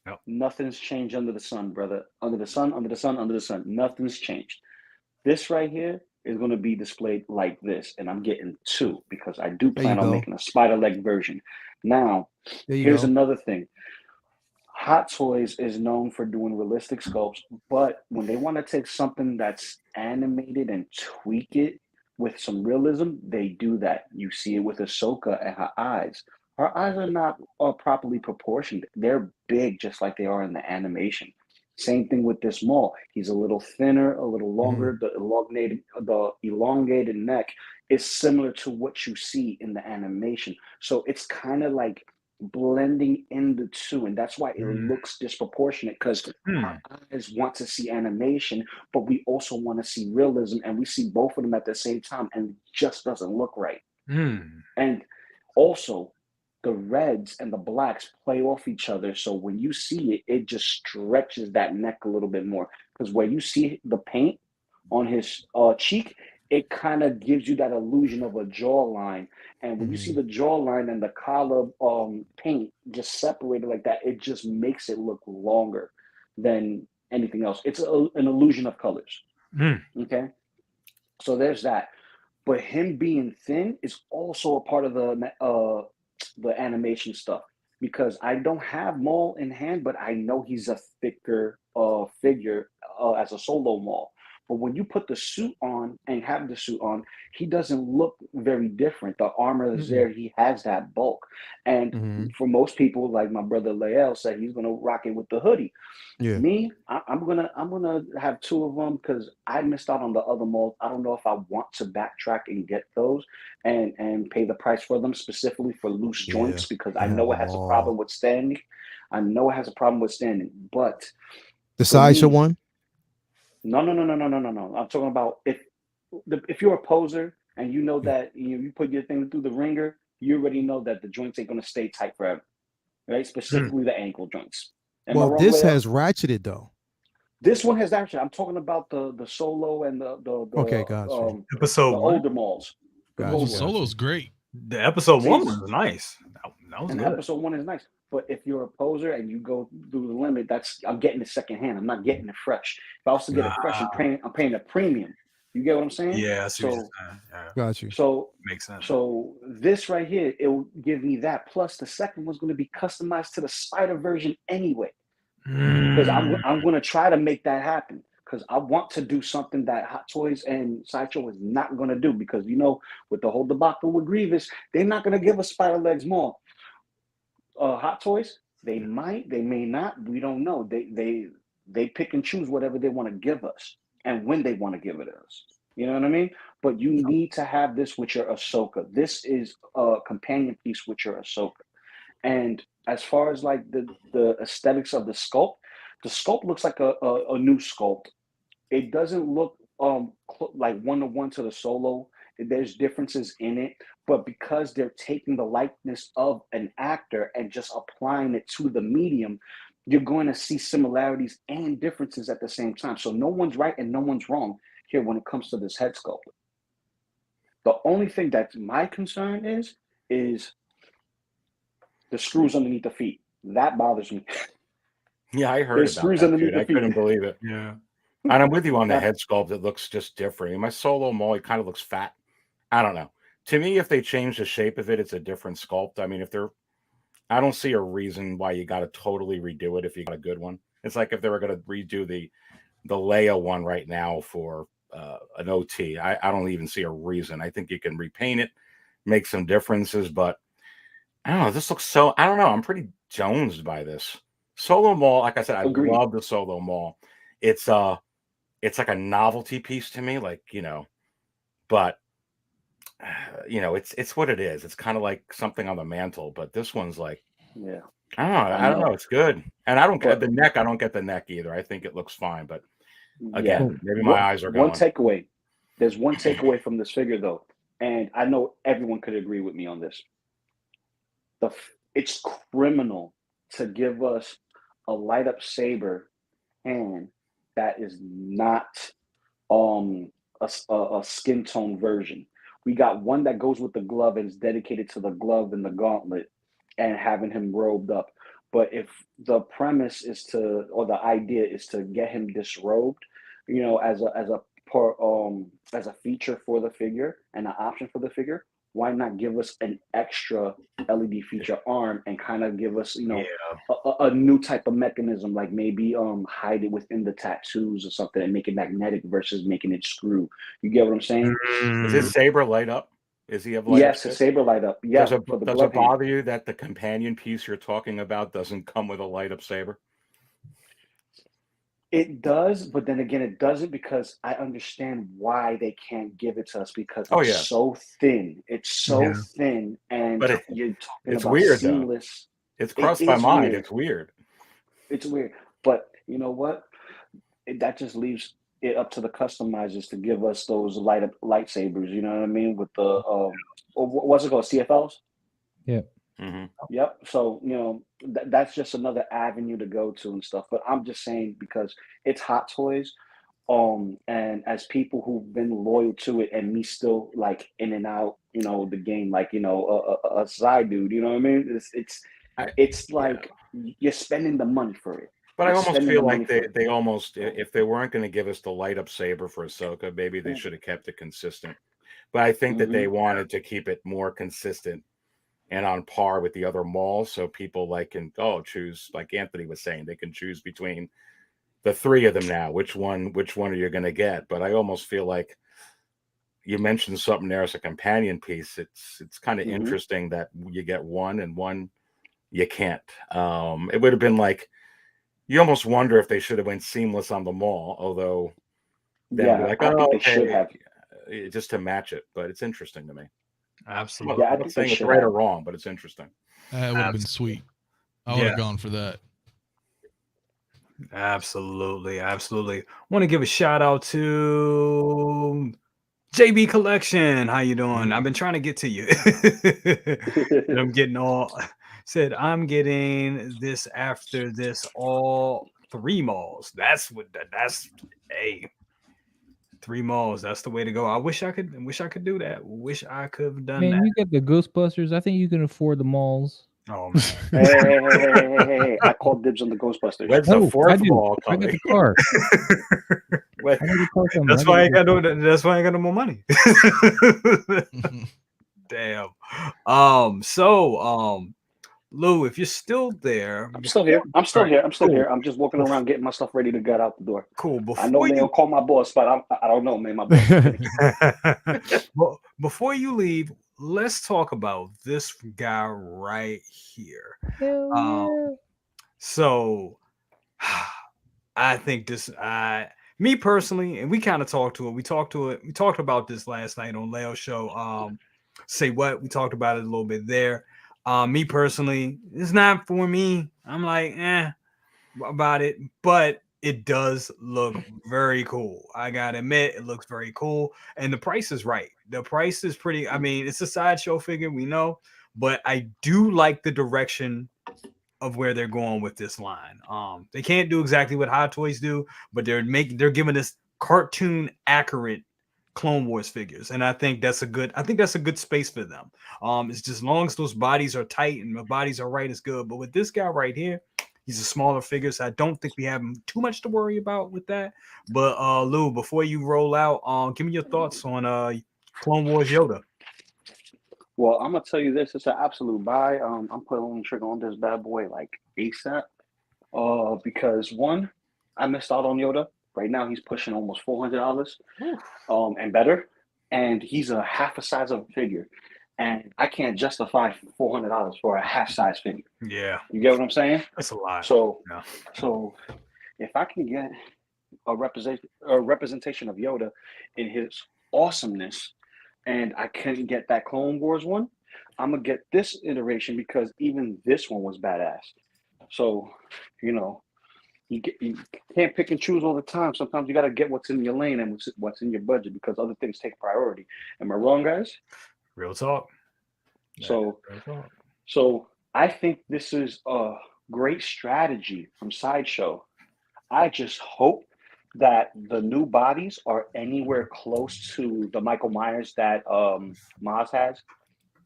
Yep. Nothing's changed under the sun, brother. Under the sun. Nothing's changed. This right here is going to be displayed like this, and I'm getting two because I do There you plan on go. making a spider leg version. Now, There you here's go. another thing. Hot Toys is known for doing realistic sculpts, but when they want to take something that's animated and tweak it with some realism, they do that. You see it with Ahsoka and her eyes. Her eyes are not properly proportioned. They're big, just like they are in the animation. Same thing with this Maul. He's a little thinner, a little longer. The elongated neck is similar to what you see in the animation. So it's kind of like blending in the two, and that's why it looks disproportionate because our eyes want to see animation, but we also want to see realism, and we see both of them at the same time, and it just doesn't look right. And also, the reds and the blacks play off each other, so when you see it, it just stretches that neck a little bit more. Because where you see the paint on his cheek, it kind of gives you that illusion of a jawline. And when you see the jawline and the collar paint just separated like that, it just makes it look longer than anything else. It's an illusion of colors. Okay, so there's that. But him being thin is also a part of the animation stuff, because I don't have Maul in hand, but I know he's a thicker figure as a solo Maul. But when you put the suit on and have the suit on, he doesn't look very different. The armor is there; he has that bulk. And for most people, like my brother Lael said, he's gonna rock it with the hoodie. Yeah. Me, I'm gonna have two of them because I missed out on the other molds. I don't know if I want to backtrack and get those and pay the price for them specifically for loose joints, because I know it has a problem with standing. But the Sideshow one. No. I'm talking about if you're a poser and you know that you put your thing through the ringer, you already know that the joints ain't gonna stay tight forever, right? Specifically the ankle joints. Well, this has ratcheted though. This one has ratcheted. I'm talking about the solo and the okay, gotcha. Episode the one. older malls. Gotcha. Solo's great. The episode one was nice. That was and good. Episode one is nice. But if you're a poser and you go through the limit, I'm getting it secondhand. I'm not getting it fresh. If I was to get it fresh, I'm paying a premium. You get what I'm saying? Yeah, I see what you're saying. Got you. So makes sense. So this right here, it will give me that. Plus, the second one's going to be customized to the spider version anyway. Because I'm going to try to make that happen. Because I want to do something that Hot Toys and Sideshow is not going to do. Because, with the whole debacle with Grievous, they're not going to give us spider legs more. Hot Toys, they might, they may not. We don't know. They pick and choose whatever they want to give us and when they want to give it us. You know what I mean? But you need to have this with your Ahsoka. This is a companion piece with your Ahsoka. And as far as like the aesthetics of the sculpt looks like a new sculpt. It doesn't look like one-to-one to the Solo. There's differences in it, but because they're taking the likeness of an actor and just applying it to the medium, you're going to see similarities and differences at the same time. So no one's right and no one's wrong here when it comes to this head sculpt. The only thing that's my concern is the screws underneath the feet. That bothers me. Yeah, I heard about that, dude. I couldn't believe it. Yeah. And I'm with you on the head sculpt. It looks just different. My Solo Maul, it kind of looks fat. I don't know. To me, if they change the shape of it, it's a different sculpt. I mean, if they're I don't see a reason why you got to totally redo it if you got a good one. It's like if they were going to redo the Leia one right now for an OT. I don't even see a reason. I think you can repaint it, make some differences, but I don't know. This looks so. I don't know. I'm pretty jonesed by this Solo Maul. Like I said, I Agreed. love the Solo Maul. It's like a novelty piece to me, like, but it's what it is. It's kind of like something on the mantle, but this one's like, Yeah. I don't know. It's good, and I don't get But- the neck. I don't get the neck either. I think it looks fine, but Yeah. again, maybe my eyes are One going. takeaway. There's one takeaway from this figure though, and I know everyone could agree with me on this. It's criminal to give us a light up saber hand that is not a skin tone version. We got one that goes with the glove and is dedicated to the glove and the gauntlet and having him robed up. But if the premise is or the idea is to get him disrobed, as a feature for the figure and an option for the figure, why not give us an extra LED feature arm and kind of give us, a new type of mechanism, like maybe hide it within the tattoos or something and make it magnetic versus making it screw. You get what I'm saying? Is his saber light up? Is he have light Yes, up? a saber light up. Yeah. Does it bother you that the companion piece you're talking about doesn't come with a light up saber? It does, but then again, it doesn't, because I understand why they can't give it to us, because it's so thin. It's so thin, and but you're talking it's about weird, seamless. Though. It's crossed my mind. Weird. It's weird. It's weird, but you know what? That just leaves it up to the customizers to give us those lightsabers. You know what I mean? With the what's it called? CFLs. Yeah. Mm-hmm. Yep. So that's just another avenue to go to and stuff. But I'm just saying, because it's Hot Toys, and as people who've been loyal to it, and me still like in and out, the game, like a side dude. You know what I mean? It's like you're spending the money for it. But I almost feel like they almost, if they weren't going to give us the light up saber for Ahsoka, maybe they should have kept it consistent. But I think that they wanted to keep it more consistent and on par with the other Mauls, so people can choose, like Anthony was saying, they can choose between the three of them now. Which one are you going to get? But I almost feel like you mentioned something there as a companion piece. It's kind of interesting that you get one and one you can't. It would have been like, you almost wonder if they should have went seamless on the Maul, although then be like, I think they should have, just to match it. But it's interesting to me. Absolutely. I I'm not think saying they it's should right have. or wrong, but it's interesting. That would have been sweet. I would have gone for that. Absolutely. Want to give a shout out to JB Collection. How you doing? I've been trying to get to you. And I'm getting I'm getting this after this all 3 Mauls. That's 3 Mauls. That's the way to go. I wish I could do that. Wish I could have done that. Man, you get the Ghostbusters. I think you can afford the malls. Oh man. Hey, I called dibs on the Ghostbusters. When's the fourth Maul I got coming? the car. When- I got the car coming. That's why I ain't got no more money. Damn. Lou, if you're still there, I'm still here. I'm still here. I'm just walking around getting my stuff ready to get out the door. Cool. I know they don't call my boss, but I don't know, man. My boss. Well, before you leave, let's talk about this guy right here. So I think me personally, and we kind of talked to it. We talked about this last night on Leo's show. Say what? We talked about it a little bit there. Me personally, it's not for me. I'm like, about it, but it does look very cool. I gotta admit, it looks very cool, and the price is right. The price is pretty. I mean, it's a Sideshow figure, we know, but I do like the direction of where they're going with this line. They can't do exactly what Hot Toys do, but they're giving us cartoon accurate Clone Wars figures, and I think that's a good space for them. It's just as long as those bodies are tight and the bodies are right, it's good. But with this guy right here, he's a smaller figure, so I don't think we have too much to worry about with that. But Lou, before you roll out, give me your thoughts on Clone Wars Yoda. Well, I'm gonna tell you this: it's an absolute buy. I'm pulling the trigger on this bad boy like ASAP. Because one, I missed out on Yoda. Right now, he's pushing almost $400, and better, and he's a half a size of a figure, and I can't justify $400 for a half size figure. Yeah, You get what I'm saying? that's a lot. So, Yeah. so if I can get a representation of Yoda in his awesomeness, and I can get that Clone Wars one, I'm gonna get this iteration because even this one was badass. So, you know, you can't pick and choose all the time. Sometimes you got to get what's in your lane and what's in your budget because other things take priority. Am I wrong, guys? Real talk. So, Real talk. so I think this is a great strategy from Sideshow. I just hope that the new bodies are anywhere close to the Michael Myers that Maz has,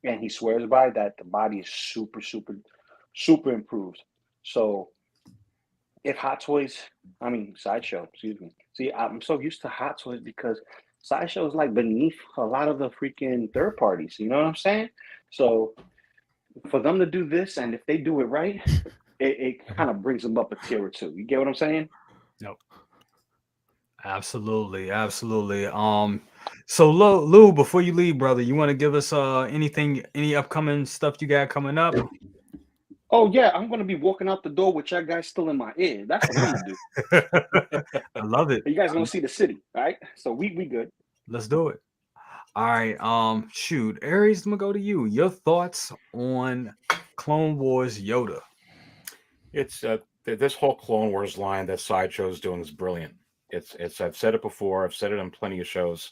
and he swears by that the body is super, super, super improved. So if Hot Toys, I mean Sideshow, excuse me. See, I'm so used to Hot Toys because Sideshow is like beneath a lot of the freaking third parties. You know what I'm saying? So for them to do this, and if they do it right, it kind of brings them up a tier or two. You get what I'm saying? Yep. Absolutely, absolutely. So Lou, before you leave, brother, you want to give us any upcoming stuff you got coming up? Oh yeah, I'm gonna be walking out the door with your guys still in my ear. That's what I'm gonna do. I love it. You guys gonna see the city, all right? So we good. Let's do it. All right. Shoot, Aries, I'm gonna go to you. Your thoughts on Clone Wars Yoda? It's this whole Clone Wars line that Sideshow's doing is brilliant. It's I've said it before. I've said it on plenty of shows.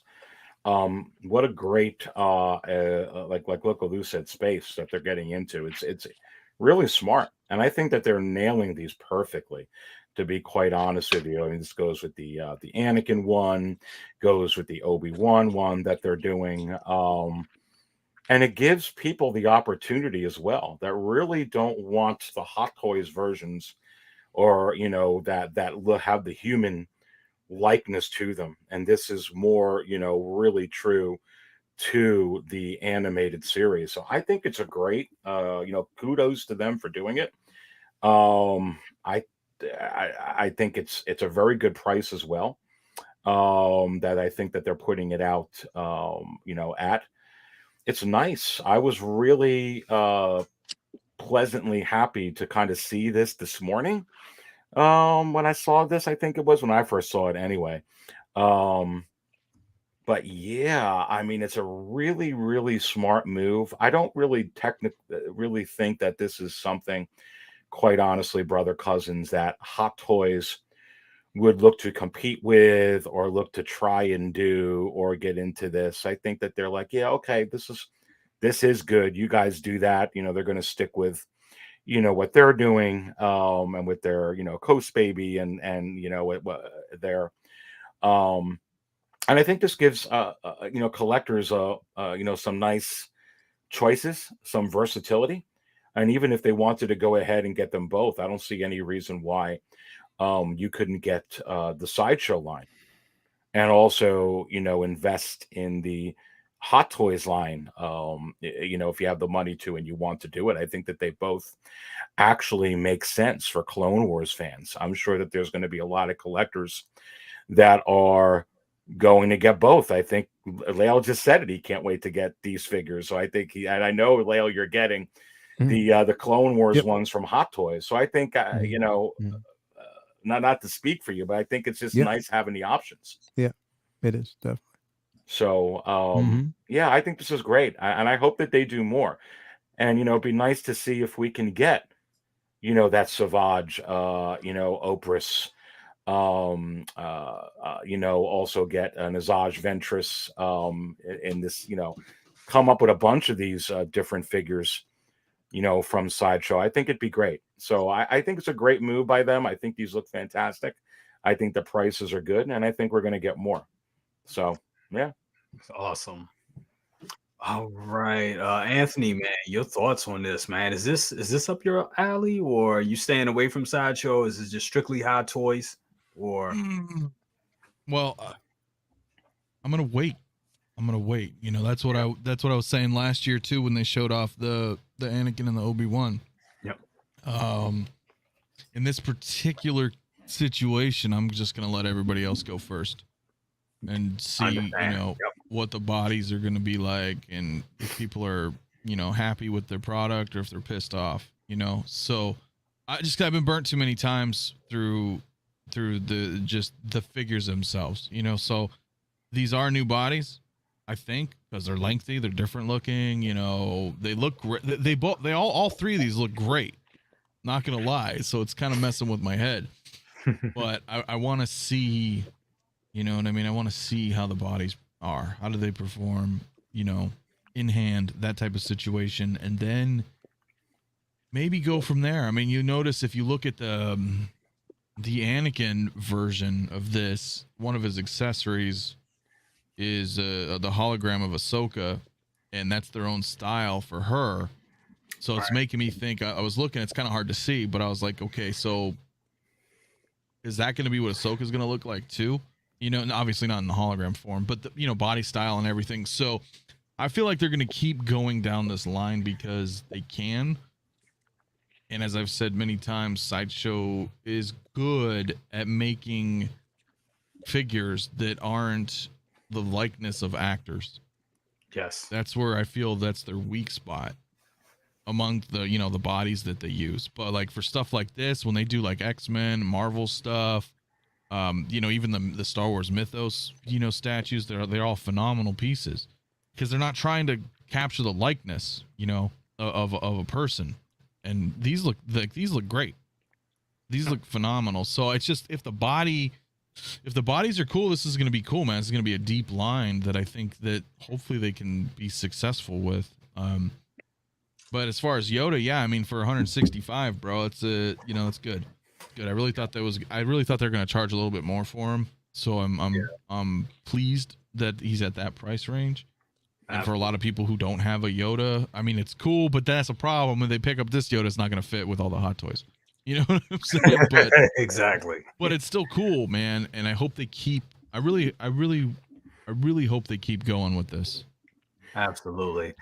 What a great like Lou said, space that they're getting into. It's really smart, and I think that they're nailing these perfectly. To be quite honest with you, I mean, this goes with the Anakin one, goes with the Obi-Wan one that they're doing. And it gives people the opportunity as well that really don't want the Hot Toys versions, or that will have the human likeness to them, and this is more really true to the animated series. So I think it's a great kudos to them for doing it. um i I think it's a very good price as well, that I think that they're putting it out, at. It's nice. I was really pleasantly happy to kind of see this morning. When I saw this, I think it was when I first saw it anyway. Um, but yeah, I mean, it's a really, really smart move. I don't really think that this is something, quite honestly, brother cousins, that Hot Toys would look to compete with or look to try and do or get into this. I think that they're like, yeah, okay, this is good. You guys do that. They're going to stick with what they're doing, and with their coast baby, and what their um and I think this gives collectors some nice choices, some versatility, and even if they wanted to go ahead and get them both, I don't see any reason why you couldn't get the Sideshow line and also invest in the Hot Toys line. If you have the money to and you want to do it, I think that they both actually make sense for Clone Wars fans. I'm sure that there's going to be a lot of collectors that are going to get both. I think Lael just said it. He can't wait to get these figures. So I think and I know, Lael, you're getting the Clone Wars ones from Hot Toys. So I think not to speak for you, but I think it's just nice having the options. Yeah, it is definitely. So yeah, I think this is great, and I hope that they do more. And it'd be nice to see if we can get that Savage, Opress, also get an Asajj Ventress, in this, come up with a bunch of these different figures, from Sideshow. I think it'd be great. So I think it's a great move by them. I think these look fantastic. I think the prices are good, and I think we're going to get more. So yeah, Awesome. All right, Anthony, man, your thoughts on this, man? Is this up your alley, or are you staying away from Sideshow? Is it just strictly Hot Toys, or Well, I'm gonna wait. I'm gonna wait. You know, that's what I was saying last year too when they showed off the Anakin and the Obi-Wan. Yep. In this particular situation, I'm just gonna let everybody else go first and see, you know, what the bodies are gonna be like, and if people are, you know, happy with their product or if they're pissed off. You know, so I've been burnt too many times through the figures themselves. You know, so these are new bodies. I think because they're lengthy, they're different looking. You know, they look great. All three of these look great. Not gonna lie, so it's kind of messing with my head. But I want to see, you know what I mean. I want to see how the bodies are. How do they perform? You know, in hand, that type of situation, and then maybe go from there. I mean, you notice if you look at the Anakin version of this, one of his accessories is the hologram of Ahsoka, and that's their own style for her. So it's making me think. I was looking; it's kind of hard to see, but I was like, okay, so is that going to be what Ahsoka's going to look like too? You know, and obviously not in the hologram form, but the, you know, body style and everything. So I feel like they're going to keep going down this line because they can. And as I've said many times, Sideshow is good at making figures that aren't the likeness of actors. Yes. That's where I feel that's their weak spot among the, you know, the bodies that they use. But like for stuff like this, when they do like X-Men, Marvel stuff, you know, even the Star Wars mythos, you know, statues, they're all phenomenal pieces because they're not trying to capture the likeness, you know, of a person. And these look great. These look phenomenal. So it's just if the bodies are cool, this is going to be cool, man. It's going to be a deep line that I think that hopefully they can be successful with. But as far as Yoda, yeah, I mean for 165, bro, it's you know, it's good. Good. I really thought they were going to charge a little bit more for him. So I'm pleased that he's at that price range. And for a lot of people who don't have a Yoda, I mean, it's cool, but that's a problem. When they pick up this Yoda, it's not going to fit with all the hot toys. You know what I'm saying? But, exactly. But it's still cool, man. And I hope they keep. I really hope they keep going with this. Absolutely.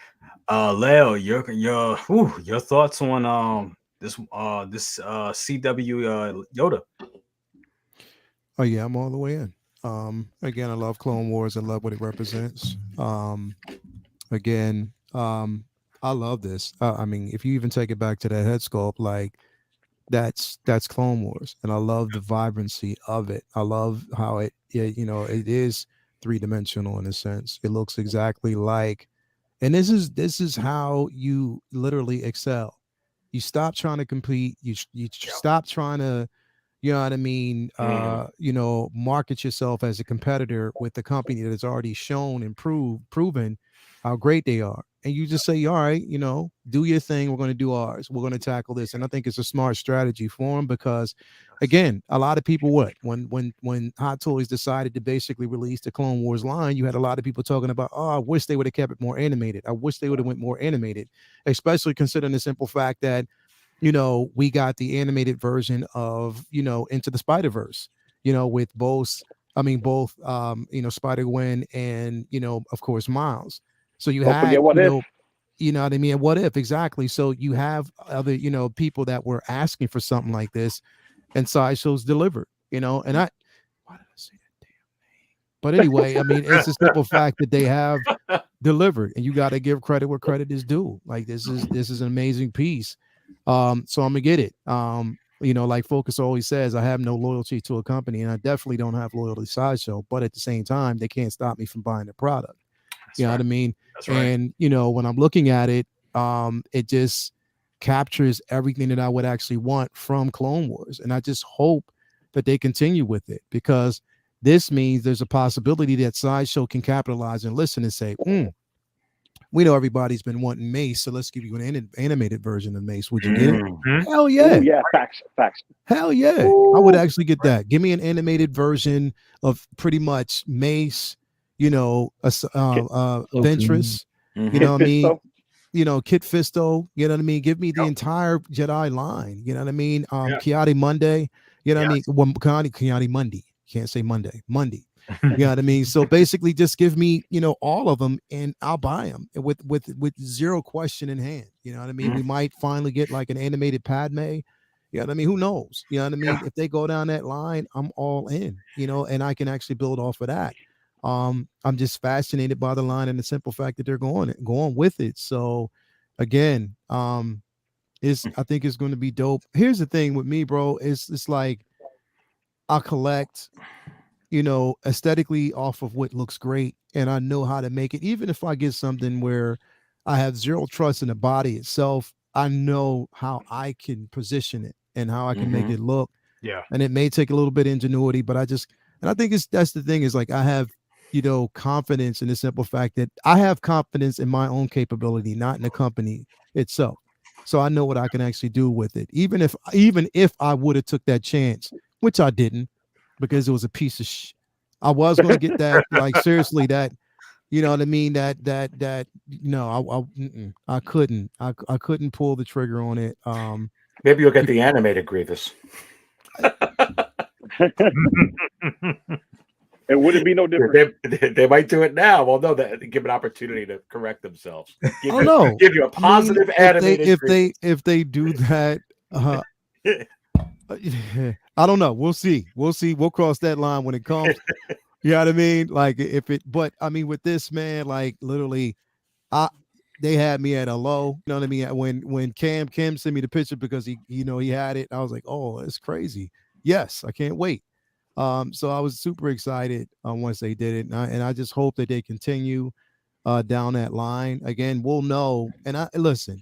Leo, your thoughts on this CW Yoda? Oh yeah, I'm all the way in. Again, I love Clone Wars. I love what it represents. Again, I love this. I mean, if you even take it back to that head sculpt, like that's Clone Wars, and I love the vibrancy of it. I love how it you know, it is three-dimensional in a sense. It looks exactly like, and this is how you literally excel. You stop trying to compete. You stop trying to, you know what I mean, you know, market yourself as a competitor with a company that has already shown and proven how great they are. And you just say, all right, you know, do your thing. We're going to do ours. We're going to tackle this. And I think it's a smart strategy for them because, again, a lot of people, when Hot Toys decided to basically release the Clone Wars line, you had a lot of people talking about, oh, I wish they would have kept it more animated. I wish they would have went more animated, especially considering the simple fact that, you know, we got the animated version of, you know, Into the Spider-Verse, you know, with both, you know, Spider-Gwen and, you know, of course, Miles. So you Don't had, forget What If. You know what I mean? What If, exactly. So you have other, you know, people that were asking for something like this, and Sideshow's delivered, you know, and why did I say that damn name? But anyway, I mean, it's a simple fact that they have delivered, and you got to give credit where credit is due. Like this is an amazing piece. So I'm gonna get it. You know, like Focus always says, I have no loyalty to a company, and I definitely don't have loyalty to Sideshow. But at the same time, they can't stop me from buying the product. You know what I mean? That's right. And you know, when I'm looking at it, it just captures everything that I would actually want from Clone Wars, and I just hope that they continue with it because this means there's a possibility that Sideshow can capitalize and listen and say, we know everybody's been wanting Mace, so let's give you an animated version of Mace. Would you get it? Hell yeah. Ooh, yeah, facts. Hell yeah. I would actually get that. Give me an animated version of pretty much Mace, you know, Ventress, you know what I mean? You know, Kit Fisto, you know what I mean? Give me the entire Jedi line, you know what I mean? Kiadi Monday, you know what I mean? Well, Kiadi Monday. Can't say Monday. You know what I mean? So basically, just give me, all of them, and I'll buy them with zero question in hand. You know what I mean? We might finally get like an animated Padme. You know what I mean? Who knows? You know what I mean? If they go down that line, I'm all in. And I can actually build off of that. I'm just fascinated by the line and the simple fact that they're going with it. So, again, I think it's going to be dope. Here's the thing with me, bro. It's like I collect, aesthetically off of what looks great, and I know how to make it. Even if I get something where I have zero trust in the body itself, I know how I can position it and how I can make it look. Yeah. And it may take a little bit of ingenuity, but I think that's the thing, is like I have, confidence in the simple fact that I have confidence in my own capability, not in the company itself. So I know what I can actually do with it. Even if I would have took that chance, which I didn't, because it was a piece of I was going to get that, like, seriously, that, you know what I mean? No, I couldn't pull the trigger on it. Maybe you'll get the animated Grievous. It wouldn't be no different. They might do it now. Well, no, they give an opportunity to correct themselves. Give you a positive animated. If they do that, I don't know. We'll see. We'll cross that line when it comes. You know what I mean? Like, but I mean, with this, man, like, literally, they had me at a low. You know what I mean? When Cam sent me the picture because he had it, I was like, oh, it's crazy. Yes, I can't wait. So I was super excited once they did it, and I just hope that they continue down that line. Again, we'll know. And listen,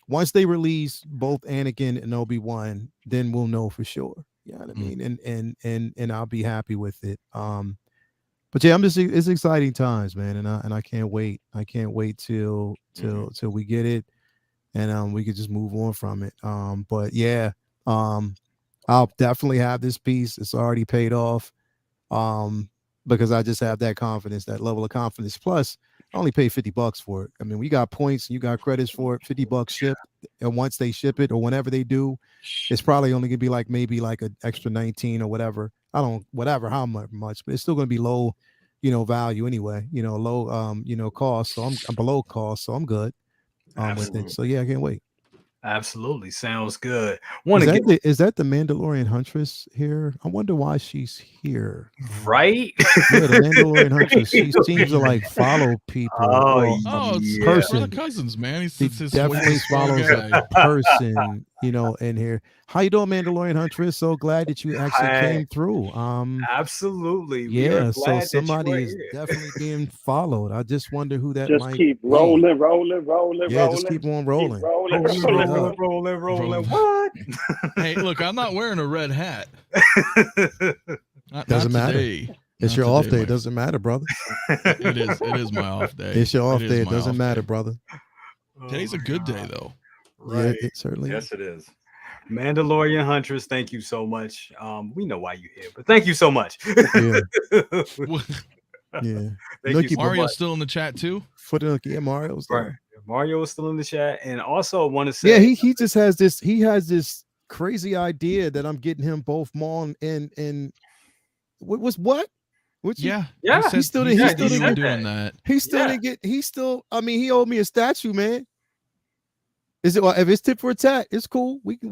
once they release both Anakin and Obi-Wan, then we'll know for sure. You know what I mean? And I'll be happy with it. But yeah, it's exciting times, man, and I can't wait. I can't wait till we get it, and we could just move on from it. But yeah, I'll definitely have this piece. It's already paid off. Because I just have that confidence, that level of confidence. Plus, I only paid $50 for it. I mean, we got points and you got credits for it. $50 shipped, and once they ship it or whenever they do, it's probably only gonna be like maybe like an extra 19 or whatever. How much, but it's still gonna be low, value anyway. Low, cost. So I'm below cost, so I'm good with it. So yeah, I can't wait. Absolutely. Sounds good. Is that the Mandalorian Huntress here? I wonder why she's here. Right? Yeah, the Mandalorian Huntress. She seems to like follow people. It's person. Brother Cousins, man. He definitely follows a person, in here. How you doing, Mandalorian Huntress? So glad that you actually came through. Absolutely. Yeah, so somebody is definitely being followed. I just wonder who that just might keep rolling. Yeah, just keep on rolling. Keep rolling. What? Hey, look, I'm not wearing a red hat. Doesn't matter. Today. It's your off day. It doesn't matter, brother. It is my off day. It's your off day. It doesn't matter, brother. Today's a good day, though. Right. Yeah, it certainly is. Yes, it is. Mandalorian Huntress, thank you so much. We know why you're here, but thank you so much. Yeah. Thank you. Mario's still in the chat too. Mario's there. Right. Mario is still in the chat, and also I want to say, he just has this. He has this crazy idea that I'm getting him both Maul and what? Yeah. He's still doing that. I mean, he owed me a statue, man. Is it? Well, if it's tip for a tat, it's cool. We can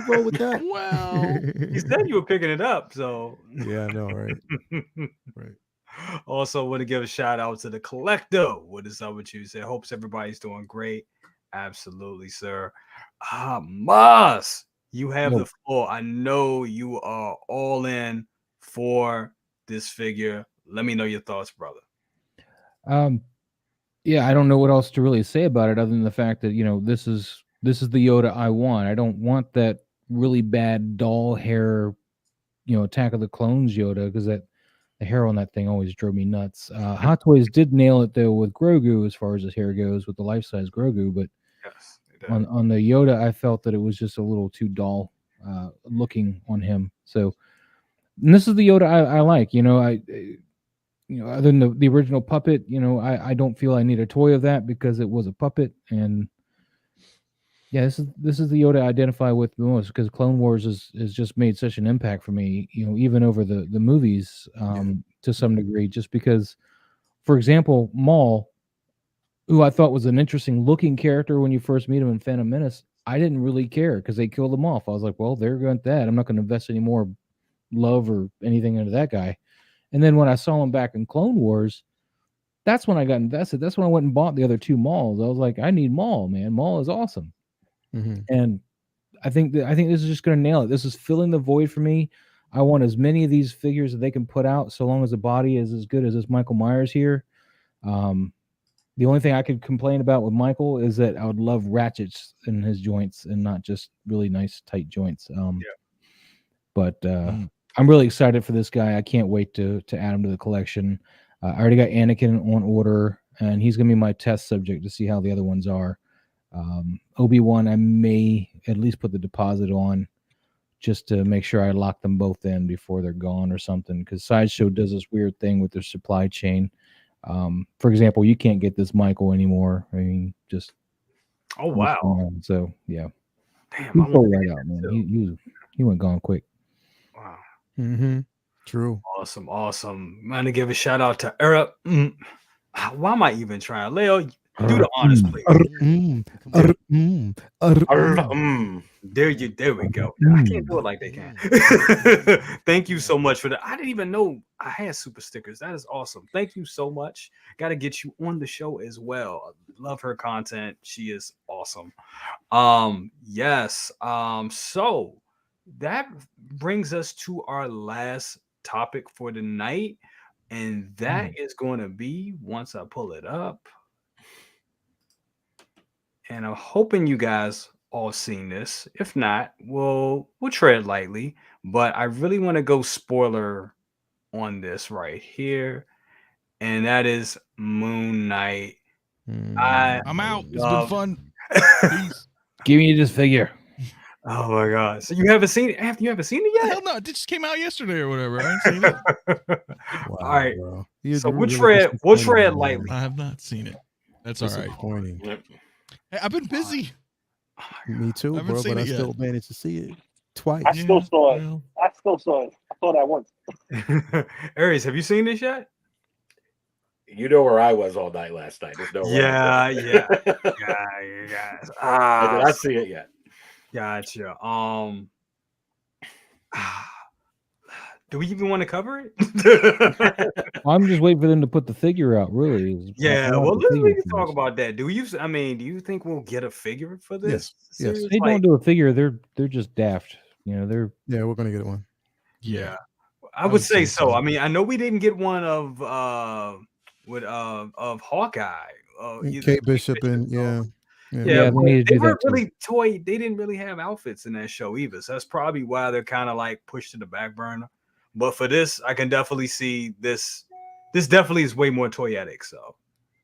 roll with that. Well, you said you were picking it up, so yeah, I know, right? Right. Also, want to give a shout out to the Collector. What is up with you? Say, hopes everybody's doing great. Absolutely, sir. Moss, you have the floor. I know you are all in for this figure. Let me know your thoughts, brother. Yeah, I don't know what else to really say about it other than the fact that, this is the Yoda I want. I don't want that really bad doll hair, Attack of the Clones Yoda, because the hair on that thing always drove me nuts. Hot Toys did nail it though with Grogu as far as his hair goes with the life-size Grogu, but yes, on the Yoda, I felt that it was just a little too doll looking on him. So, and this is the Yoda I like. Other than the original puppet, I don't feel I need a toy of that because it was a puppet, and Yeah, this is the Yoda I identify with the most because Clone Wars has just made such an impact for me. Even over the movies, to some degree, just because, for example, Maul, who I thought was an interesting looking character when you first meet him in Phantom Menace, I didn't really care because they killed him off. I was like, well, they're going that. I'm not going to invest any more love or anything into that guy. And then when I saw him back in Clone Wars, that's when I got invested. That's when I went and bought the other two Mauls. I was like, I need Maul, man. Maul is awesome. And I think this is just going to nail it. This is filling the void for me. I want as many of these figures that they can put out, so long as the body is as good as this Michael Myers here. The only thing I could complain about with Michael is that I would love ratchets in his joints and not just really nice tight joints. But I'm really excited for this guy. I can't wait to add him to the collection. I already got Anakin on order, and he's going to be my test subject to see how the other ones are. Obi-Wan, I may at least put the deposit on just to make sure I lock them both in before they're gone or something, because Sideshow does this weird thing with their supply chain. For example, you can't get this Michael anymore. I mean, just oh wow. So yeah, damn, he sold right out, man. He went gone quick. Wow. True. Awesome. I'm gonna give a shout out to Eric. Why am I even trying? Leo, do the honors, please. There we go. I can't do it like they can. Thank you so much for that. I didn't even know I had super stickers. That is awesome. Thank you so much. Got to get you on the show as well. Love her content. She is awesome. Yes. So that brings us to our last topic for the night, and that is going to be, once I pull it up, and I'm hoping you guys all seen this. If not, we'll tread lightly, but I really want to go spoiler on this right here, and that is Moon Knight. I'm out. It's been fun. Peace. Give me this figure. Oh my god! So you haven't seen it? You haven't seen it yet? Hell no! It just came out yesterday or whatever. I ain't seen it. Wow, all right. bro. So we'll tread lightly. I have not seen it. That's all right. Hey, I've been busy. Me too, bro. But I still managed to see it twice. I still saw it. I saw that once. Aries, have you seen this yet? You know where I was all night last night. There's no way. Yeah. You guys. I did not see it yet. Gotcha. Do we even want to cover it? I'm just waiting for them to put the figure out. Really? Yeah. Well, let's talk about that. Do you think we'll get a figure for this? Yes. If they don't do a figure, they're just daft. We're gonna get one. Yeah. I would say so. I mean, I know we didn't get one of Hawkeye. Kate Bishop and they weren't really they didn't really have outfits in that show either. So that's probably why they're kind of like pushed to the back burner. But for this, I can definitely see this. This definitely is way more toyetic. So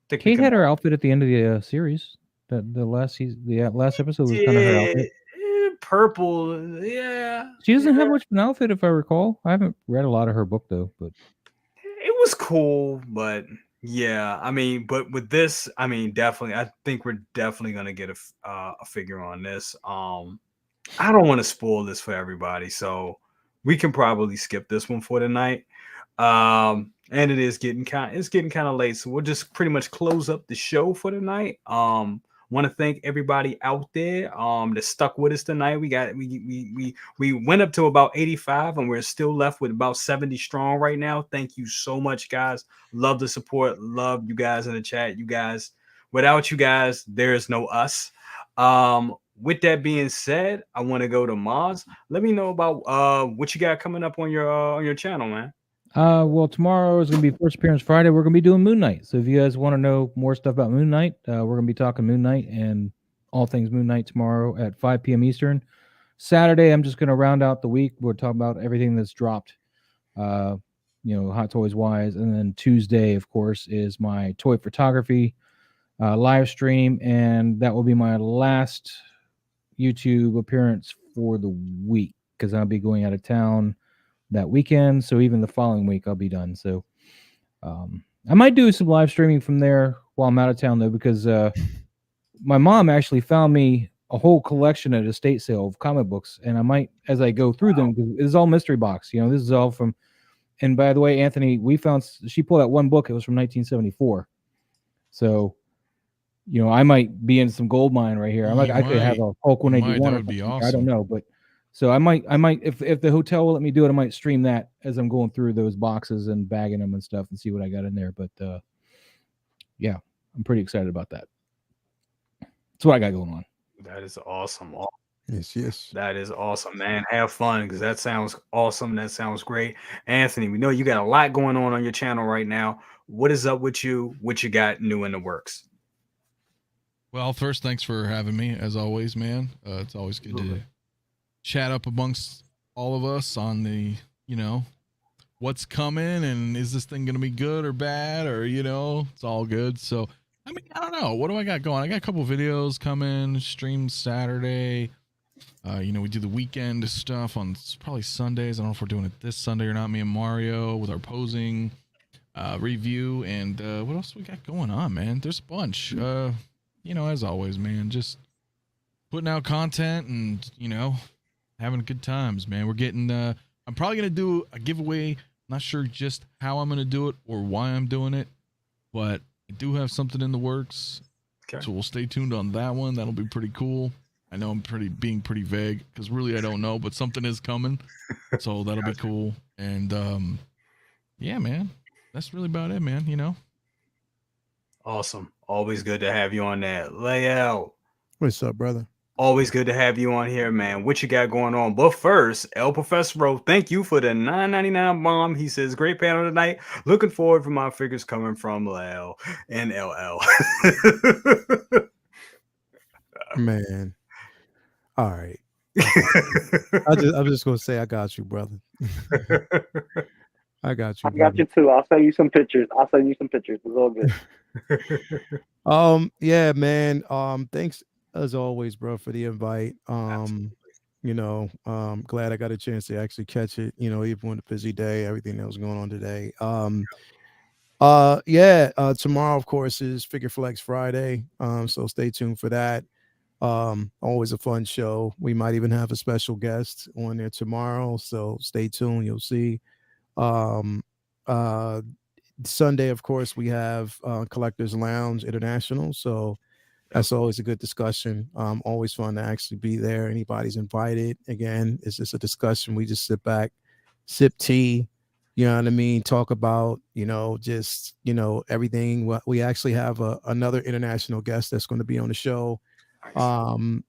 Kate had her outfit at the end of the series. The last episode was kind of her outfit. Purple, yeah. She doesn't have much of an outfit, if I recall. I haven't read a lot of her book though, but it was cool. But yeah, I mean, but with this, I mean, definitely, I think we're definitely gonna get a figure on this. I don't want to spoil this for everybody, so we can probably skip this one for tonight. And it is getting kind of late, so we'll just pretty much close up the show for tonight. Want to thank everybody out there that stuck with us tonight. We went up to about 85 and we're still left with about 70 strong right now. Thank you so much, guys. Love the support. Love you guys in the chat. You guys, without you guys, there is no us. With that being said, I want to go to Maz. Let me know about what you got coming up on your channel, man. Well, tomorrow is going to be First Appearance Friday. We're going to be doing Moon Knight. So if you guys want to know more stuff about Moon Knight, we're going to be talking Moon Knight and all things Moon Knight tomorrow at 5 p.m. Eastern. Saturday, I'm just going to round out the week. We're talking about everything that's dropped, Hot Toys wise. And then Tuesday, of course, is my toy photography live stream. And that will be my last YouTube appearance for the week because I'll be going out of town that weekend, so even the following week I'll be done. So I might do some live streaming from there while I'm out of town though, because my mom actually found me a whole collection at a estate sale of comic books, and I might, as I go through them, because this is all mystery box. This is all from. And by the way, Anthony, she pulled out one book. It was from 1974. So, I might be in some gold mine right here. I could have a Hulk 181. That would be awesome. I don't know, but so I might, if the hotel will let me do it, I might stream that as I'm going through those boxes and bagging them and stuff and see what I got in there. But yeah, I'm pretty excited about that. That's what I got going on. That is awesome. Yes. That is awesome, man. Have fun, because that sounds awesome. That sounds great. Anthony, we know you got a lot going on your channel right now. What is up with you? What you got new in the works? Well, first, thanks for having me, as always, man. It's always good to chat up amongst all of us on the, what's coming, and is this thing going to be good or bad, or, it's all good. So, I mean, I don't know. What do I got going? I got a couple videos coming, stream Saturday. We do the weekend stuff on probably Sundays. I don't know if we're doing it this Sunday or not. Me and Mario with our posing review. And what else we got going on, man? There's a bunch. As always, man, just putting out content and, having good times, man. We're getting, I'm probably going to do a giveaway. I'm not sure just how I'm going to do it or why I'm doing it, but I do have something in the works. Okay. So we'll stay tuned on that one. That'll be pretty cool. I know I'm being pretty vague, because really I don't know, but something is coming. So that'll be cool. And yeah, man, that's really about it, man. Awesome. Always good to have you on that. Layout. What's up, brother? Always good to have you on here, man. What you got going on? But first, El Professor, thank you for the $9.99 bomb. He says, great panel tonight. Looking forward for my figures coming from Lal and LL. Man. All right. I'm just gonna say I got you, brother. I got you. I got you too. I'll send you some pictures. It's all good. Yeah, man. Thanks as always, bro, for the invite. Glad I got a chance to actually catch it, even on a busy day, everything that was going on today. Tomorrow, of course, is Figure Flex Friday. So stay tuned for that. Always a fun show. We might even have a special guest on there tomorrow, so stay tuned. You'll see. Sunday, of course, we have Collectors Lounge International, so that's always a good discussion. Always fun to actually be there. Anybody's invited. Again, it's just a discussion. We just sit back, sip tea, you know what I mean, talk about everything. We actually have another international guest that's going to be on the show on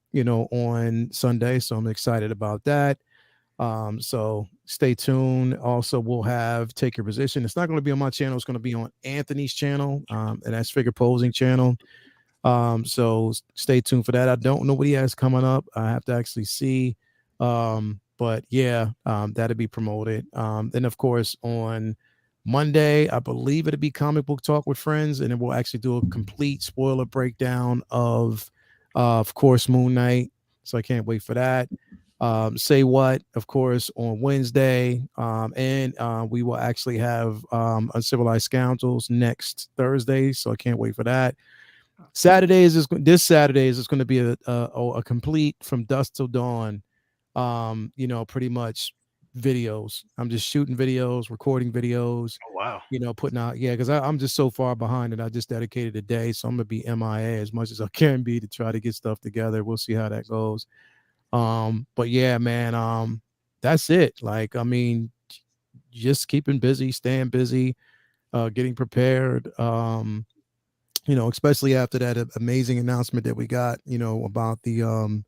Sunday, so I'm excited about that. So stay tuned. Also, we'll have Take Your Position. It's not going to be on my channel, it's going to be on Anthony's channel, and that's Figure Posing channel. So stay tuned for that. I don't know what he has coming up. I have to actually see. But yeah, that'll be promoted. Then of course on Monday, I believe it'll be Comic Book Talk with Friends, and then we'll actually do a complete spoiler breakdown of course, Moon Knight. So I can't wait for that. Say What, of course, on Wednesday. And we will actually have Uncivilized Scoundrels next Thursday. So I can't wait for that. This Saturday is going to be a complete From Dusk Till Dawn, pretty much videos. I'm just shooting videos, recording videos. Oh, wow. Putting out, because I'm just so far behind, and I just dedicated a day, so I'm gonna be MIA as much as I can be to try to get stuff together. We'll see how that goes. But yeah, man, that's it. Like, I mean, just keeping busy, staying busy, getting prepared. Especially after that amazing announcement that we got, about the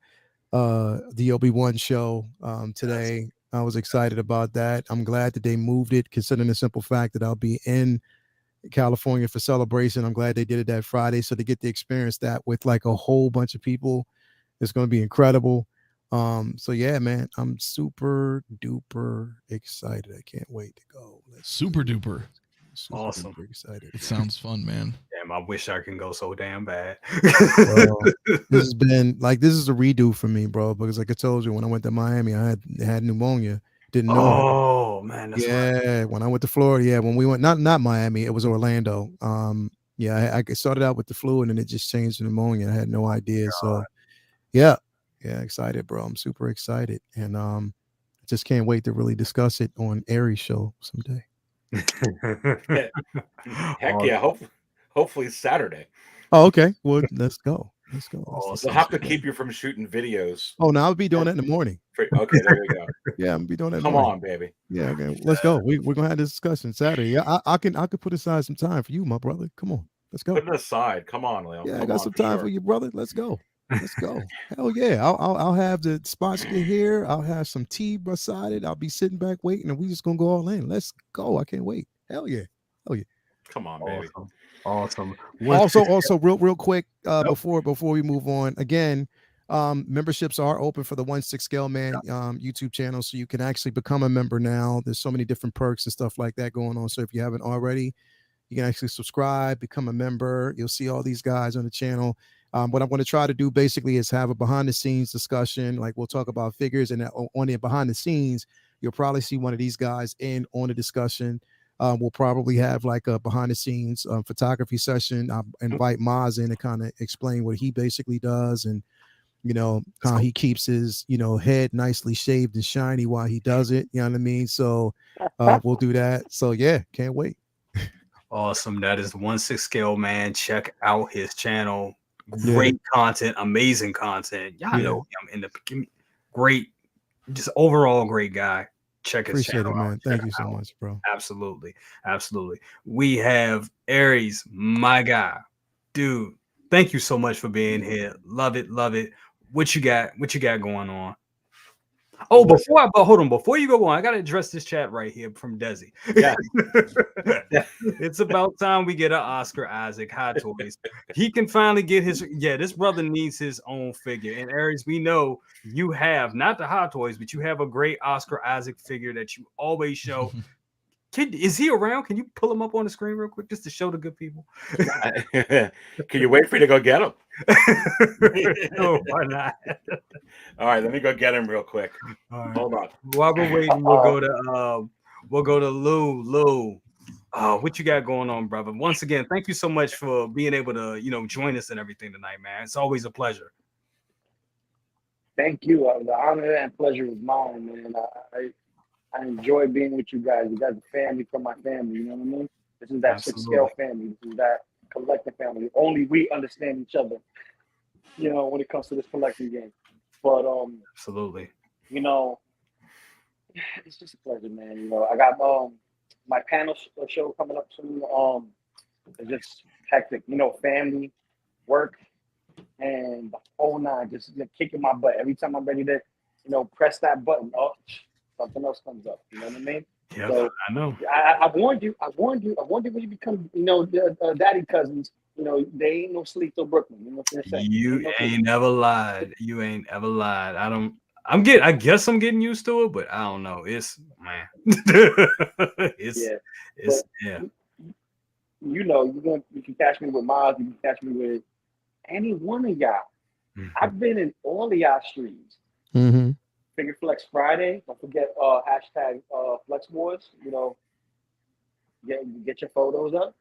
Obi-Wan show today. I was excited about that. I'm glad that they moved it, considering the simple fact that I'll be in California for Celebration. I'm glad they did it that Friday, so to get to experience that with like a whole bunch of people, it's going to be incredible. So yeah, man, I'm super duper excited. I can't wait to go. Super duper awesome. Duper excited. It sounds fun, man. Damn, I wish I can go so damn bad. Well, this is a redo for me, bro, because like I told you, when I went to Miami, I had pneumonia. Didn't know. Oh man, that's right. When I went to Florida, when we went, not Miami, it was Orlando. I started out with the flu, and then it just changed to pneumonia. I had no idea. God. So yeah, Yeah, excited, bro. I'm super excited, and just can't wait to really discuss it on Aries show someday. Heck yeah! Hopefully Saturday. Oh, okay. Well, let's go. Let's go. We'll have to keep you from shooting videos. Oh, no, I'll be doing that in the morning. Okay, there you go. Yeah, I'm gonna be doing that. Come on, baby. Yeah, okay. Let's go. We're gonna have this discussion Saturday. Yeah, I can put aside some time for you, my brother. Come on, let's go. Put it aside. Come on, Leo. Yeah, I got some time for you, brother. Let's go. Let's go. Hell yeah. I'll have the spots get here. I'll have some tea beside it. I'll be sitting back waiting, and we just gonna go all in. Let's go. I can't wait. Hell yeah. Hell yeah. Come on, baby. Awesome. Also, real quick, before we move on, again, memberships are open for the 1/6 Scale Man YouTube channel, so you can actually become a member now. There's so many different perks and stuff like that going on. So if you haven't already, you can actually subscribe, become a member. You'll see all these guys on the channel. What I'm going to try to do basically is have a behind the scenes discussion. Like we'll talk about figures, and on the behind the scenes, you'll probably see one of these guys in on the discussion. We'll probably have like a behind the scenes photography session. I'll invite Maz in to kind of explain what he basically does, and how he keeps his head nicely shaved and shiny while he does it. You know what I mean? So we'll do that. So yeah, can't wait. Awesome. That is the 1/6 Scale Man. Check out his channel. Great content, amazing content. Y'all know him in the great, just overall great guy. Check his channel out. Man. Thank you so much, bro. Absolutely. We have Aries, my guy. Dude, thank you so much for being here. Love it. What you got going on? Oh, before you go on, I gotta address this chat right here from Desi. Yeah. It's about time we get an Oscar Isaac Hot Toys. He can finally get his. Yeah, this brother needs his own figure. And Aries, we know you have not the Hot Toys, but you have a great Oscar Isaac figure that you always show. Is he around? Can you pull him up on the screen real quick just to show the good people? Can you wait for me to go get him? No, why not? All right, let me go get him real quick. Right. Hold on. While we're waiting, we'll go to Lou. Lou, what you got going on, brother? Once again, thank you so much for being able to join us and everything tonight, man. It's always a pleasure. Thank you. The honor and pleasure is mine, man. I enjoy being with you guys. You guys are family from my family. You know what I mean? This is that 6 Scale family. This is that collective family. Only we understand each other, when it comes to this collecting game. But absolutely. It's just a pleasure, man. I got my panel show coming up soon. It's just hectic. Family, work, and the whole nine. Just kicking my butt every time I'm ready to, press that button. Oh, something else comes up. You know what I mean? Yeah, so, I know. I warned you. I warned you when you become, daddy cousins. They ain't no sleep till Brooklyn. You know what I'm saying? You ain't never lied. I guess I'm getting used to it, but I don't know. It's man. Yeah. You can catch me with Miles. You can catch me with any one of y'all. Mm-hmm. I've been in all of y'all streams. Mm-hmm. Figure Flex Friday. Don't forget hashtag Flex Wars. Get your photos up.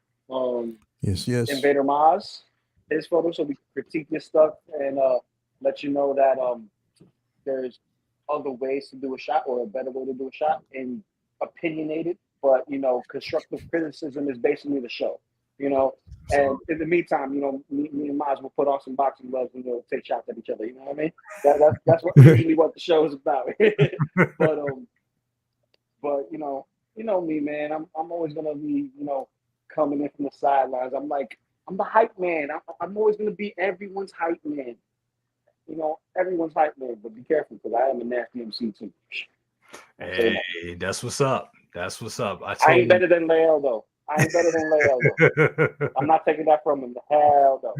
Yes. Invader Maz, his photos, so we critique this stuff and let you know that there's other ways to do a shot or a better way to do a shot, and opinionated, but constructive criticism is basically the show. And in the meantime, me and Maz will put on some boxing gloves and take shots at each other. You know what I mean? That's usually what the show is about. but me, man. I'm always gonna be coming in from the sidelines. I'm the hype man. I'm always gonna be everyone's hype man. Everyone's hype man. But be careful because I am a nasty MC too. Hey, that's what's up. I ain't better than Leo though. I'm not taking that from him. Hell no.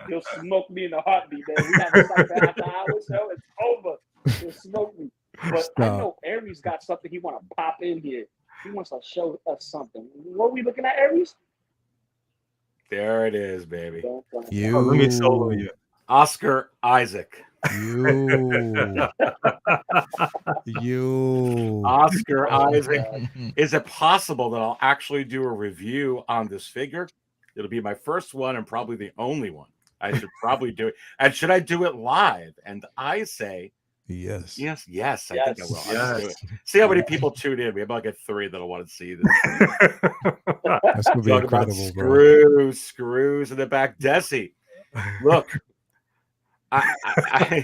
He'll smoke me in a heartbeat, man. We have a fight after hours, so it's over. He'll smoke me. But I know Aries got something he want to pop in here. He wants to show us something. What are we looking at, Aries? There it is, baby. Let me solo you. Oscar Isaac. Oscar Isaac. Is it possible that I'll actually do a review on this figure? It'll be my first one and probably the only one. I should probably do it. And should I do it live? And I say, Yes. yes, I think I will. I'll just do it. Yes. See how many people tune in. We might get 3 that'll want to see this. That's gonna be Talk about incredible, bro. screws in the back. Desi, look, I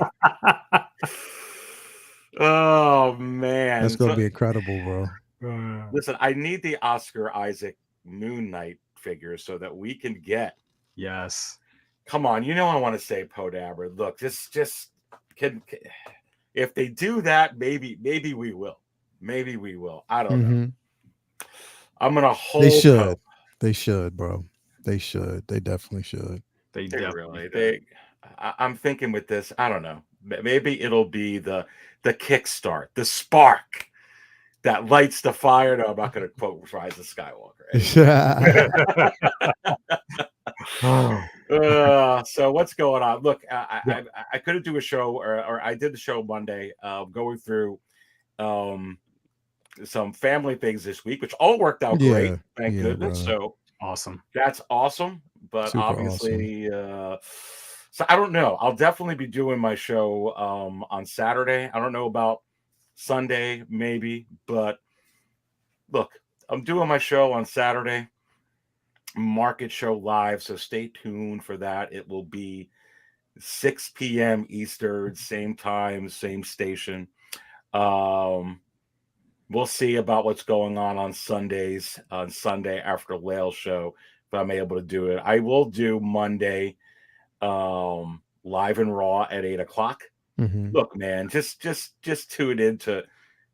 oh man, That's gonna be incredible, bro. listen, I need the Oscar Isaac Moon Knight figure so that we can get. Yes. Come on, you know I want to say Podabra. Look, just can if they do that, maybe we will. Maybe we will. I don't know. I'm gonna hold. They should. Hope. They should, bro. They should. They definitely should. They really. I'm thinking with this. I don't know. Maybe it'll be the kickstart, the spark that lights the fire. No, I'm not going to quote Rise of Skywalker. So what's going on? Look, I couldn't do a show, or I did the show Monday, going through some family things this week, which all worked out great. Thank goodness. Brother. So awesome. That's awesome. But super obviously, awesome. So I don't know. I'll definitely be doing my show on Saturday. I don't know about Sunday, maybe, but look, I'm doing my show on Saturday, Market Show Live. So stay tuned for that. It will be 6 p.m. Eastern, same time, same station. We'll see about what's going on Sundays, on Sunday after Lail's show, if I'm able to do it. I will do Monday live and raw at 8:00. Look, man, just tune into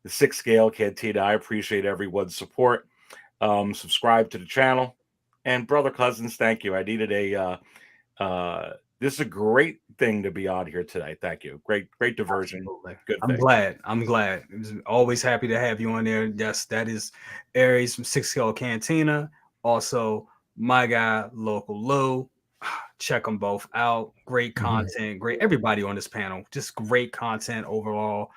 the 6 Scale Cantina. I appreciate everyone's support. Subscribe to the channel, and brother Cousins, thank you. I needed this is a great thing to be on here today. Thank you. Great diversion. Absolutely. Good. I'm glad. It was always happy to have you on there. Yes, that is Aries from 6 Scale Cantina. Also, my guy, Local Lou. Check them both out. Great content. Great. Everybody on this panel. Just great content overall.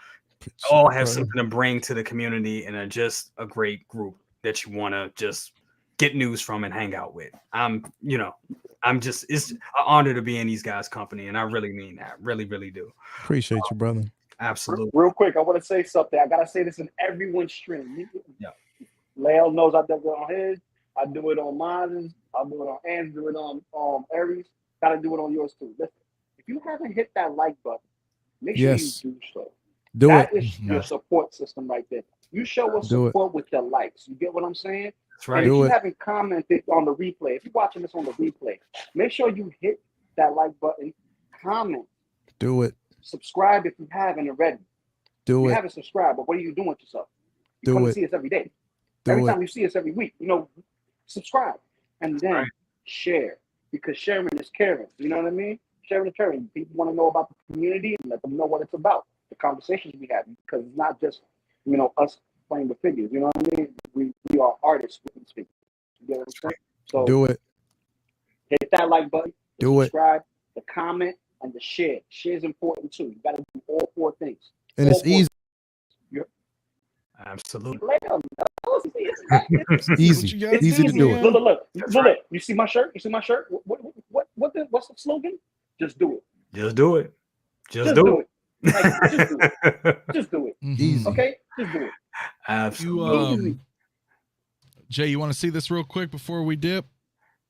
All have something to bring to the community and are just a great group that you want to just get news from and hang out with. It's an honor to be in these guys' company, and I really mean that. Really, really do. Appreciate you, brother. Absolutely. Real quick, I want to say something. I gotta say this in everyone's stream. Yeah. Lael knows I do it on his. I do it on mine. I'll do it on Anne's. Do it on Aries. Gotta do it on yours too. Listen, if you haven't hit that like button, make sure you do so. That is your support system right there. You show us support with your likes. You get what I'm saying? That's right. And if you haven't commented on the replay, if you're watching this on the replay, make sure you hit that like button, comment. Do it. Subscribe if you haven't already. You haven't subscribed, but what are you doing with yourself? You come to see us every day. Every time you see us every week, subscribe. And then share. Because sharing is caring. You know what I mean? Sharing is caring. People want to know about the community and let them know what it's about. The conversations we have. Because it's not just, us playing with figures. You know what I mean? We are artists with these figures. You get what I'm saying? So do it. Hit that like button. Do subscribe, the comment, and the share. Share is important too. You got to do all 4 things. And it's easy. Absolutely. It's easy to do it. Look. You see my shirt? What's the slogan? Just do it. Just do it. Just do it. Just do it. Easy. Okay? Just do it. Absolutely. Jay, you want to see this real quick before we dip?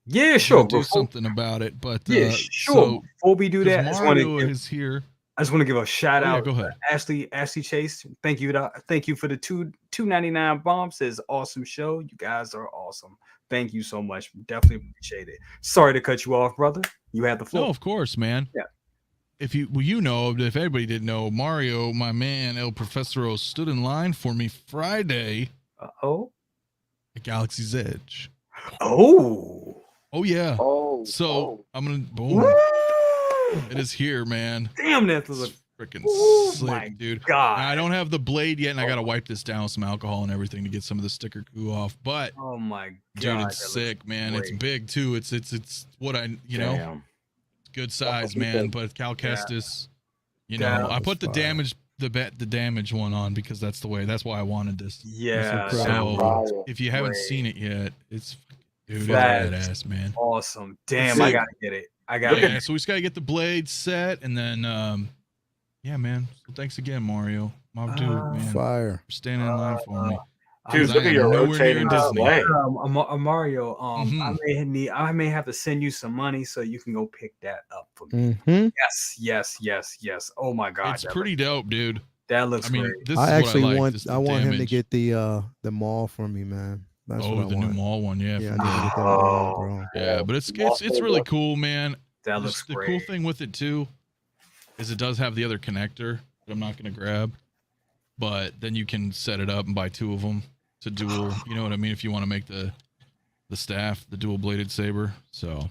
Yeah, sure. Do something about it, but yeah, sure. So, before we do that, Mario is here. I just want to give a shout out go ahead. to Ashley Chase. Thank you for the $2.99 bomb. Says awesome show. You guys are awesome. Thank you so much. Definitely appreciate it. Sorry to cut you off, brother. You had the floor. No, of course, man. Yeah. If everybody didn't know, Mario, my man, El Professoro, stood in line for me Friday. At Galaxy's Edge. Oh yeah. I'm gonna boom. Woo! It is here, man. Damn, that was a freaking slick, dude. God. Now, I don't have the blade yet, and I gotta wipe this down with some alcohol and everything to get some of the sticker goo off. But oh my God, dude, it's sick, man. Great. It's big too. It's what I know. Good size, man. But Cal Kestis, I put the damage one on because that's why I wanted this. Yeah. So if you haven't seen it yet, it's badass, man. Awesome. Damn, I gotta get it. I got Yeah, so we just gotta get the blade set, and then yeah, man. So thanks again, Mario. My dude, man, Fire. for standing in line for me. Dude, I look at am your nowhere near rotating Disney. display. Mario, Mhm. I may have to send you some money so you can go pick that up for me. Mm-hmm. Yes. Oh my god, It's pretty dope, dude. that looks I mean, great. this I is actually what I like. want Just I the want him to damage. get the Maul for me, man. That's what I the want. new Maul one, yeah. Yeah, I from need to the- get that Maul, Oh, bro. yeah, but it's really cool, man. that looks The great. cool thing with it too is it does have the other connector that I'm not gonna grab, but then you can set it up and buy 2 of them to dual. You know what I mean? If you want to make the staff, the dual bladed saber. So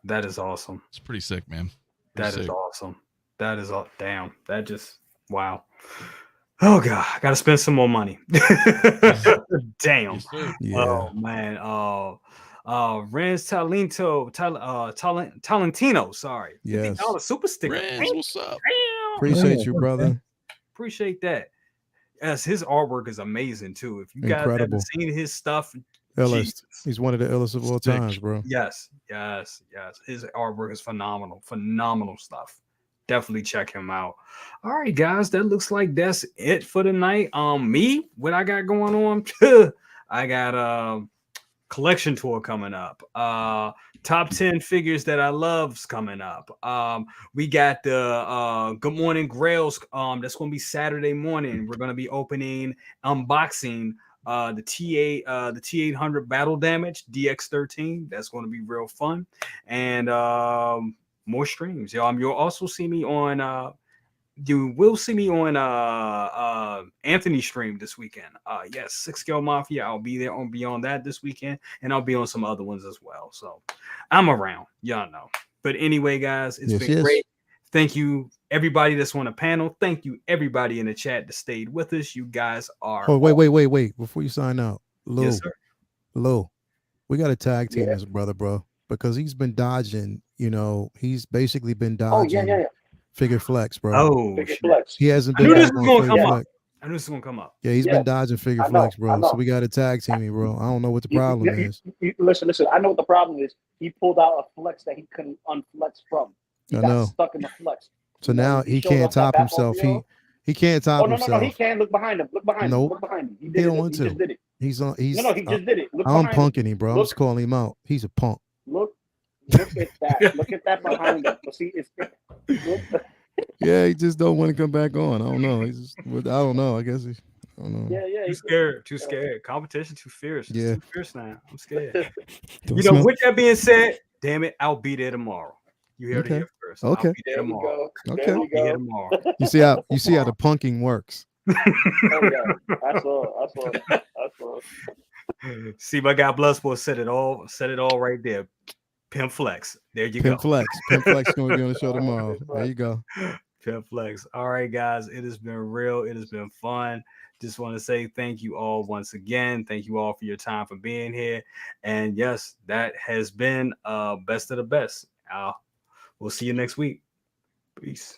That is awesome. it's pretty sick, man. That Pretty is sick. awesome. That is all. Damn. That just wow. Oh god, I gotta spend some more money. Damn. Yes, sir. Yeah. Oh man. Renz Talentino. Sorry. Yes. $50 super sticker. Renz, what's up? Damn. Appreciate you, brother. Appreciate that. Yes, his artwork is amazing too. If you guys haven't Incredible. seen his stuff, Illest. Jesus. He's one of the illest of all Sick. times, bro. Yes. His artwork is phenomenal. Phenomenal stuff. Definitely check him out. All right, guys, that looks like that's it for tonight. Me, what I got going on? I got a collection tour coming up. Top 10 figures that I love's coming up. We got the Good Morning Grails. That's gonna be Saturday morning. We're gonna be unboxing the T800 Battle Damage DX13. That's going to be real fun, and more streams. You'll also see me on. You will see me on Anthony's stream this weekend. Yes, 6 Scale Mafia. I'll be there on Beyond That this weekend, and I'll be on some other ones as well. So I'm around. Y'all know. But anyway, guys, it's been great. Thank you, everybody that's on the panel. Thank you, everybody in the chat that stayed with us. You guys are. Oh, wait. Before you sign out, Lou, Yes, sir. Lou, we got to tag team this brother, bro, because he's been dodging. He's basically been dodging. Figure Flex, bro. Oh, Figure shit. Flex. He hasn't I been. knew this back was on gonna Figure come up. Flex. I knew this was gonna come up. Yeah, he's been dodging Figure I know, Flex, bro. I know. So we got to tag team me, bro. I don't know what the problem is. Listen. I know what the problem is. He pulled out a flex that he couldn't unflex from. He I got know. stuck in the flex. So now he showed can't us that top back himself. video. He can't top Oh no, himself. he can't. Look behind him. Look behind him. Nope. Look behind him. He He did don't it. want He to. just did it. He's on. He's. No, he just did it. Look I'm behind him. punking him, bro. I'm Look. just calling him out. He's a punk. Look at that. Look at that behind him. See, look. Yeah, he just don't want to come back on. I don't know. He's just, I don't know. I guess he's. I don't know. Yeah. Too scared. Competition too fierce. It's Yeah. too fierce now. I'm scared. Don't You know, smell- with that being said, damn it, I'll be there tomorrow. You heard it Okay. here first. Okay. I'll be there There we tomorrow. go. Okay. There I'll we be here go. tomorrow. You see how the punking works. Oh yeah. I saw. See, my guy Bloodsport said it all right there. Pimp Flex. There you Pimp go. Flex. Pimp Flex going to be on the show tomorrow. There you go. Pimp Flex. All right, guys. It has been real. It has been fun. Just want to say thank you all once again. Thank you all for your time for being here. And yes, that has been best of the best. We'll see you next week. Peace.